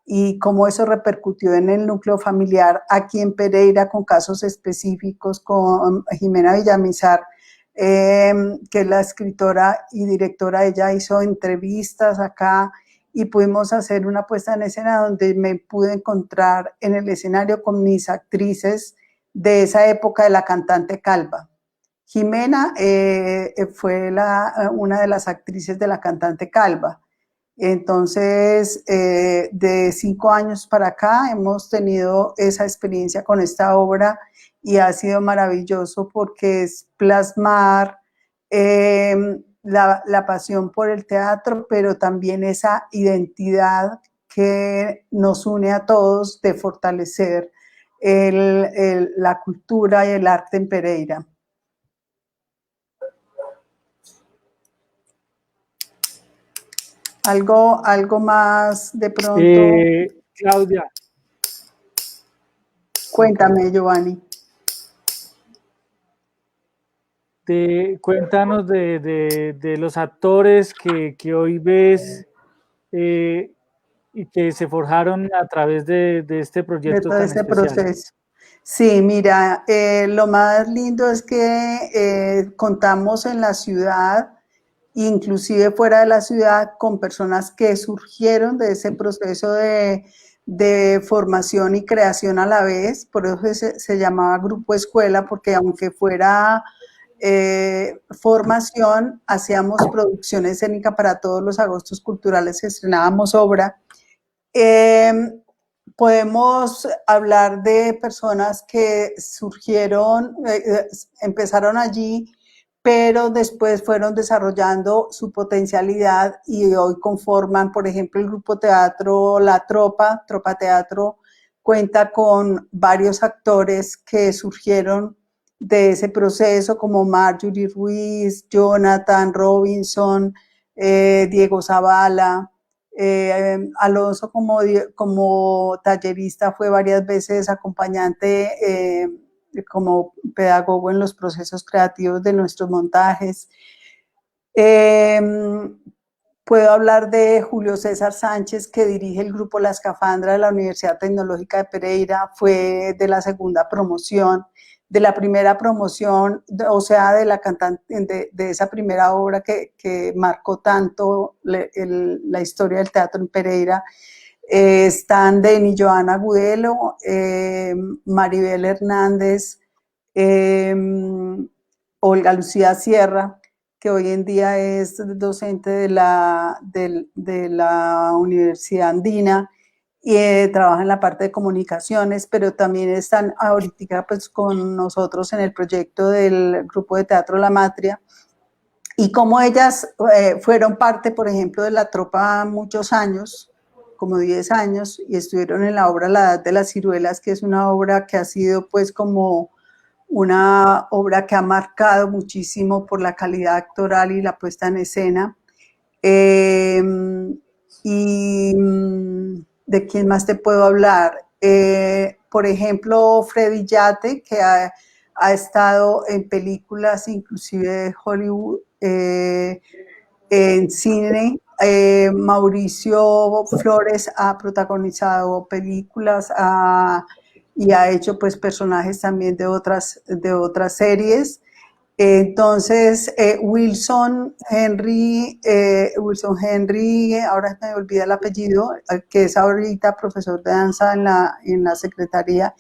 y cómo eso repercutió en el núcleo familiar aquí en Pereira con casos específicos, con Jimena Villamizar, que es la escritora y directora. Ella hizo entrevistas acá y pudimos hacer una puesta en escena donde me pude encontrar en el escenario con mis actrices de esa época de la cantante calva. Jimena fue una de las actrices de la cantante calva. Entonces, de 5 años para acá hemos tenido esa experiencia con esta obra y ha sido maravilloso porque es plasmar la pasión por el teatro, pero también esa identidad que nos une a todos de fortalecer la cultura y el arte en Pereira. Algo más de pronto. Claudia. Cuéntame, Giovanni. Cuéntanos de los actores que hoy ves y que se forjaron a través de este proyecto tan especial. Proceso. Sí, mira, lo más lindo es que contamos en la ciudad, inclusive fuera de la ciudad, con personas que surgieron de ese proceso de formación y creación a la vez. Por eso se llamaba Grupo Escuela, porque aunque fuera formación, hacíamos producción escénica para todos los agostos culturales, estrenábamos obra. Podemos hablar de personas que surgieron, empezaron allí, pero después fueron desarrollando su potencialidad y hoy conforman, por ejemplo, el grupo teatro La Tropa Teatro cuenta con varios actores que surgieron de ese proceso, como Marjorie Ruiz, Jonathan Robinson, Diego Zavala. Alonso como tallerista fue varias veces acompañante como pedagogo en los procesos creativos de nuestros montajes. Puedo hablar de Julio César Sánchez, que dirige el grupo La Escafandra de la Universidad Tecnológica de Pereira, fue de la segunda promoción. De la primera promoción, o sea, de la cantante, de esa primera obra que marcó tanto la historia del teatro en Pereira, están Denny Joana Gudelo, Maribel Hernández, Olga Lucía Sierra, que hoy en día es docente de la Universidad Andina, y trabaja en la parte de comunicaciones, pero también están ahorita pues con nosotros en el proyecto del grupo de teatro La Matria, y como ellas fueron parte, por ejemplo, de La Tropa muchos años, como 10 años, y estuvieron en la obra La Edad de las Ciruelas, que es una obra que ha sido pues como una obra que ha marcado muchísimo por la calidad actoral y la puesta en escena. ¿De quién más te puedo hablar? Por ejemplo, Freddy Yate, que ha estado en películas, inclusive de Hollywood, en cine. Mauricio Flores ha protagonizado películas y ha hecho pues personajes también de otras series. Entonces, Wilson Henry, ahora me olvida el apellido, que es ahorita profesor de danza en la secretaría.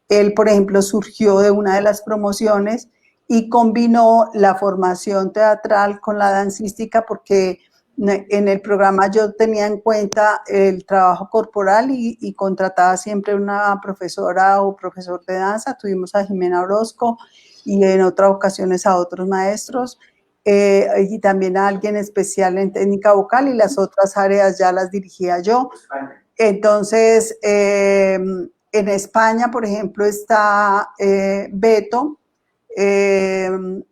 Él, por ejemplo, surgió de una de las promociones y combinó la formación teatral con la dancística, porque en el programa yo tenía en cuenta el trabajo corporal y contrataba siempre una profesora o profesor de danza. Tuvimos a Jimena Orozco y en otras ocasiones a otros maestros, y también a alguien especial en técnica vocal, y las otras áreas ya las dirigía yo. Entonces, en España, por ejemplo, está Beto, que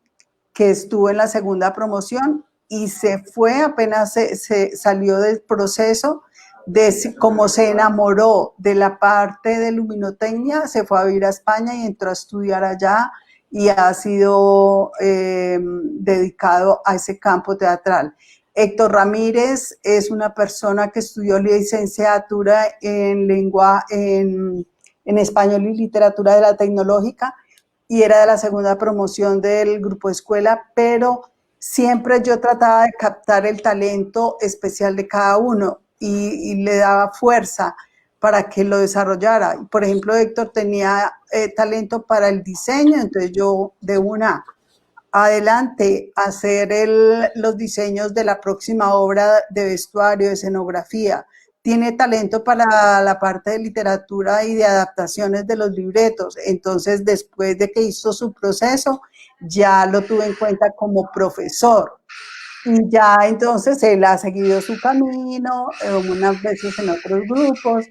estuvo en la segunda promoción y se fue, apenas se salió del proceso, como se enamoró de la parte de luminotecnia, se fue a vivir a España y entró a estudiar allá, y ha sido dedicado a ese campo teatral. Héctor Ramírez es una persona que estudió licenciatura en español y literatura de la tecnológica y era de la segunda promoción del grupo escuela, pero siempre yo trataba de captar el talento especial de cada uno y le daba fuerza para que lo desarrollara. Por ejemplo, Héctor tenía talento para el diseño, entonces yo de una adelante a hacer los diseños de la próxima obra de vestuario, de escenografía. Tiene talento para la parte de literatura y de adaptaciones de los libretos. Entonces, después de que hizo su proceso, ya lo tuve en cuenta como profesor. Y ya entonces él ha seguido su camino, unas veces en otros grupos.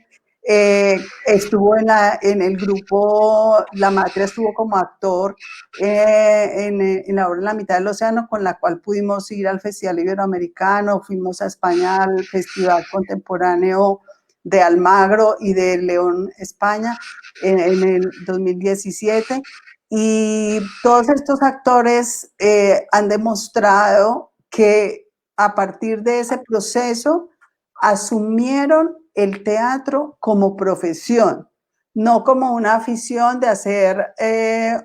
Estuvo en el grupo, La Matria estuvo como actor en la obra La mitad del océano, con la cual pudimos ir al Festival Iberoamericano, fuimos a España al Festival Contemporáneo de Almagro y de León, España, en el 2017. Y todos estos actores han demostrado que a partir de ese proceso asumieron el teatro como profesión, no como una afición de hacer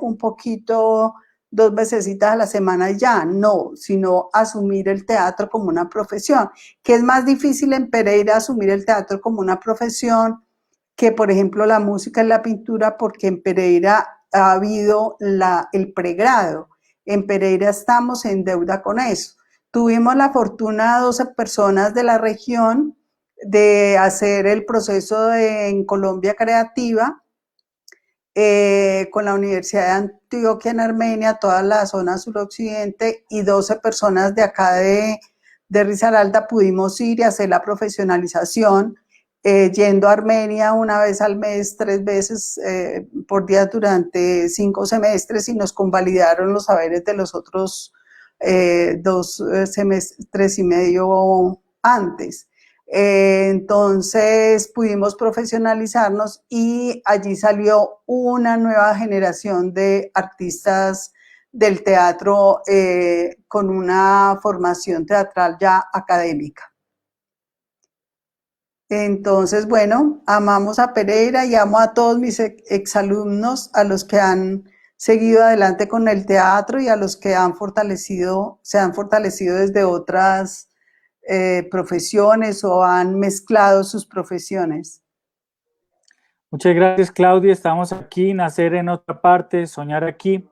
un poquito 2 vecesitas a la semana y ya, no, sino asumir el teatro como una profesión, que es más difícil en Pereira asumir el teatro como una profesión que, por ejemplo, la música y la pintura, porque en Pereira ha habido el pregrado. En Pereira estamos en deuda con eso. Tuvimos la fortuna, 12 personas de la región, de hacer el proceso en Colombia Creativa con la Universidad de Antioquia en Armenia, toda la zona suroccidente, y 12 personas de acá de Risaralda pudimos ir y hacer la profesionalización, yendo a Armenia una vez al mes, 3 veces por día durante 5 semestres, y nos convalidaron los saberes de los otros 2 semestres y medio antes. Entonces pudimos profesionalizarnos y allí salió una nueva generación de artistas del teatro con una formación teatral ya académica. Entonces, bueno, amamos a Pereira y amo a todos mis exalumnos, a los que han seguido adelante con el teatro y a los que se han fortalecido desde otras profesiones o han mezclado sus profesiones. Muchas gracias, Claudia. Estamos aquí, Nacer en otra parte, Soñar aquí.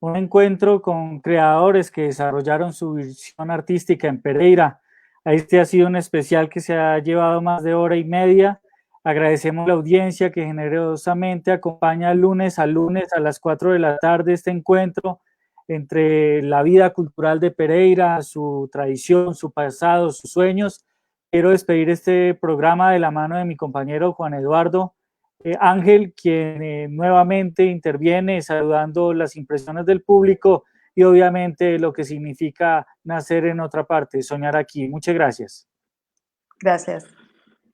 Un encuentro con creadores que desarrollaron su visión artística en Pereira. Este ha sido un especial que se ha llevado más de 1h30. Agradecemos la audiencia que generosamente acompaña lunes a las 4 de la tarde este encuentro entre la vida cultural de Pereira, su tradición, su pasado, sus sueños. Quiero despedir este programa de la mano de mi compañero Juan Eduardo Ángel, quien nuevamente interviene saludando las impresiones del público y obviamente lo que significa nacer en otra parte, soñar aquí. Muchas gracias. Gracias.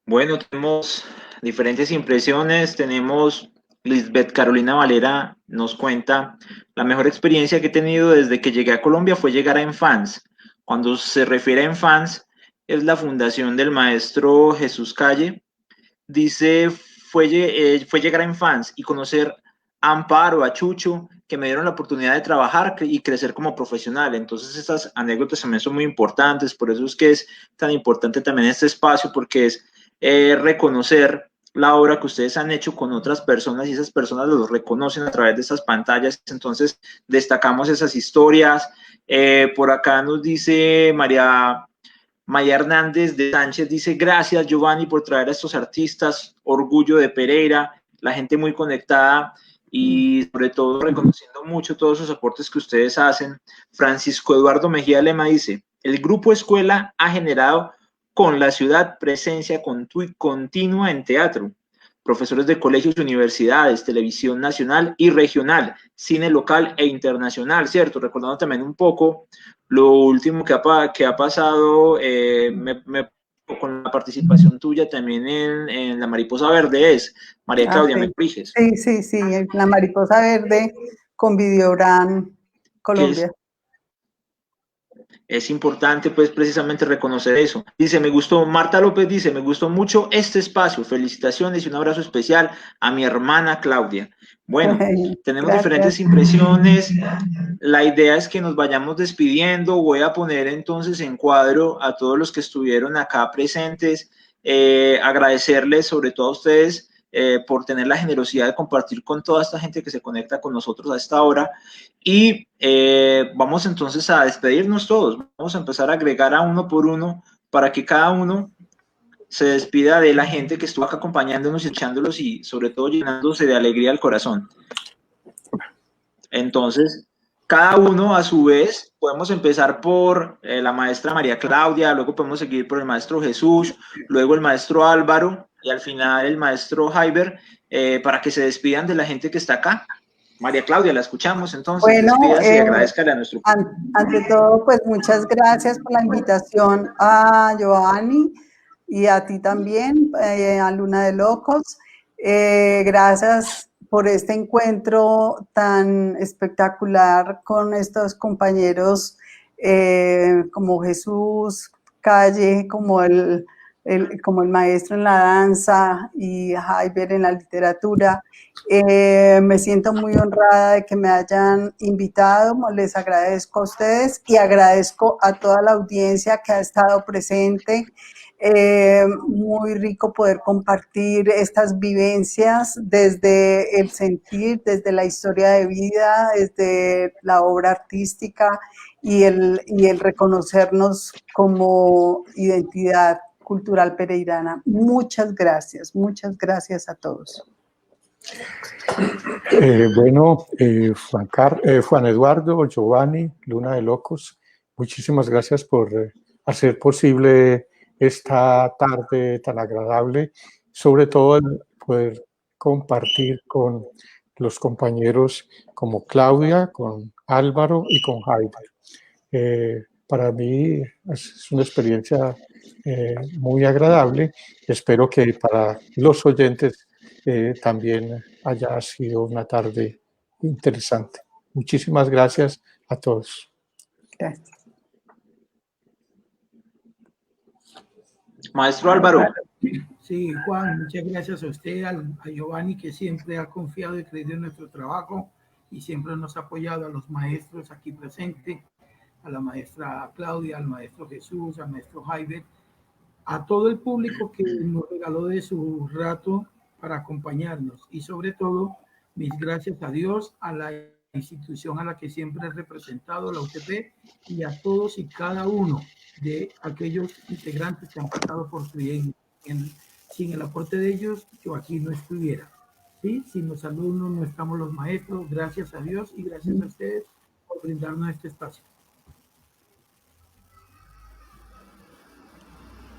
Bueno, tenemos diferentes impresiones. Tenemos Lisbeth Carolina Valera, nos cuenta: la mejor experiencia que he tenido desde que llegué a Colombia fue llegar a Enfants. Cuando se refiere a Enfants, es la fundación del maestro Jesús Calle. Dice, fue llegar a Enfants y conocer a Amparo, a Chucho, que me dieron la oportunidad de trabajar y crecer como profesional. Entonces estas anécdotas también son muy importantes, por eso es que es tan importante también este espacio, porque es reconocer la obra que ustedes han hecho con otras personas y esas personas los reconocen a través de estas pantallas. Entonces destacamos esas historias. Por acá nos dice María Hernández de Sánchez, dice: gracias, Giovanni, por traer a estos artistas, orgullo de Pereira, la gente muy conectada y sobre todo reconociendo mucho todos esos aportes que ustedes hacen. Francisco Eduardo Mejía Lema dice: el grupo escuela ha generado con la ciudad presencia continua en teatro, profesores de colegios y universidades, televisión nacional y regional, cine local e internacional, ¿cierto? Recordando también un poco lo último que ha pasado con la participación tuya también en La Mariposa Verde, es María Claudia, sí. ¿me corriges? Sí, La Mariposa Verde con Videobran Colombia. Es importante, pues, precisamente reconocer eso. Dice, me gustó, Marta López dice, me gustó mucho este espacio. Felicitaciones y un abrazo especial a mi hermana Claudia. Bueno, tenemos diferentes impresiones. La idea es que nos vayamos despidiendo. Voy a poner entonces en cuadro a todos los que estuvieron acá presentes. Agradecerles sobre todo a ustedes por tener la generosidad de compartir con toda esta gente que se conecta con nosotros a esta hora. Y vamos entonces a despedirnos todos. Vamos a empezar a agregar a uno por uno para que cada uno se despida de la gente que estuvo acá acompañándonos y echándolos y sobre todo llenándose de alegría al corazón. Entonces, cada uno a su vez, podemos empezar por la maestra María Claudia, luego podemos seguir por el maestro Jesús, luego el maestro Álvaro y al final el maestro Jaiber, para que se despidan de la gente que está acá. María Claudia, la escuchamos entonces. Bueno, despídase y agradezcale a nuestro público. Ante todo, pues muchas gracias por la invitación a Giovanni y a ti también, a Luna de Locos. Gracias por este encuentro tan espectacular con estos compañeros como Jesús Calle, como el maestro en la danza y Jaiber en la literatura. Me siento muy honrada de que me hayan invitado, les agradezco a ustedes y agradezco a toda la audiencia que ha estado presente. Muy rico poder compartir estas vivencias desde el sentir, desde la historia de vida, desde la obra artística y el reconocernos como identidad cultural pereirana. Muchas gracias a todos. Bueno, Juan Eduardo, Giovanni, Luna de Locos, muchísimas gracias por hacer posible esta tarde tan agradable, sobre todo el poder compartir con los compañeros como Claudia, con Álvaro y con Jaiber. Para mí es una experiencia muy agradable. Espero que para los oyentes también haya sido una tarde interesante. Muchísimas gracias a todos. Gracias. Maestro Álvaro. Sí, Juan, muchas gracias a usted, a Giovanni, que siempre ha confiado y creído en nuestro trabajo y siempre nos ha apoyado, a los maestros aquí presentes, a la maestra Claudia, al maestro Jesús, al maestro Jaiber, a todo el público que nos regaló de su rato para acompañarnos y sobre todo mis gracias a Dios, a la institución a la que siempre he representado, la UTP, y a todos y cada uno de aquellos integrantes que han pasado por su vida. Sin el aporte de ellos, yo aquí no estuviera. ¿Sí? Sin los alumnos no estamos los maestros. Gracias a Dios y gracias a ustedes por brindarnos este espacio.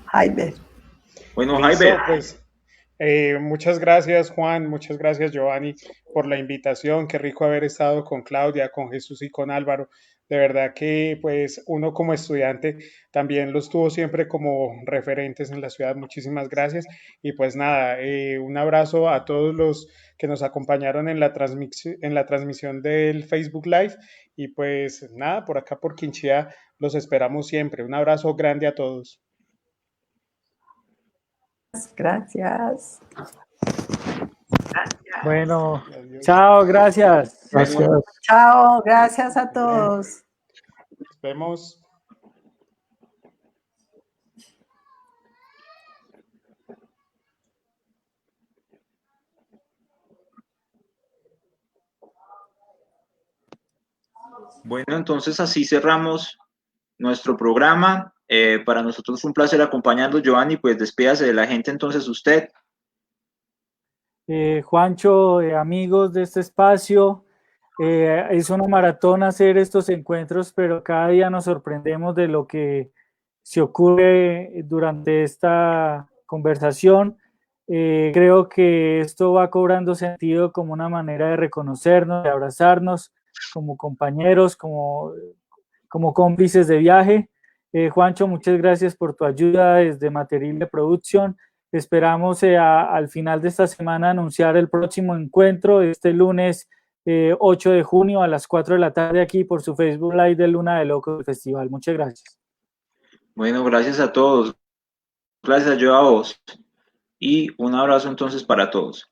Jaiber. Bueno, Jaiber. Pues, muchas gracias, Juan, muchas gracias, Giovanni, por la invitación. Qué rico haber estado con Claudia, con Jesús y con Álvaro. De verdad que pues uno como estudiante también los tuvo siempre como referentes en la ciudad. Muchísimas gracias. Y pues nada, un abrazo a todos los que nos acompañaron en la transmisión del Facebook Live. Y pues nada, por acá por Quinchía los esperamos siempre. Un abrazo grande a todos. Gracias. Bueno, chao, gracias. Gracias. Chao, gracias a todos. Nos vemos. Bueno, entonces así cerramos nuestro programa. Para nosotros fue un placer acompañarlos, Giovanni, pues despídase de la gente entonces usted. Juancho, amigos de este espacio, es una maratón hacer estos encuentros, pero cada día nos sorprendemos de lo que se ocurre durante esta conversación. Creo que esto va cobrando sentido como una manera de reconocernos, de abrazarnos como compañeros, como cómplices de viaje. Juancho, muchas gracias por tu ayuda desde Material de Producción. Esperamos al final de esta semana anunciar el próximo encuentro este lunes 8 de junio a las 4 de la tarde aquí por su Facebook Live de Luna de Locos del Festival. Muchas gracias. Bueno, gracias a todos. Gracias yo a vos. Y un abrazo entonces para todos.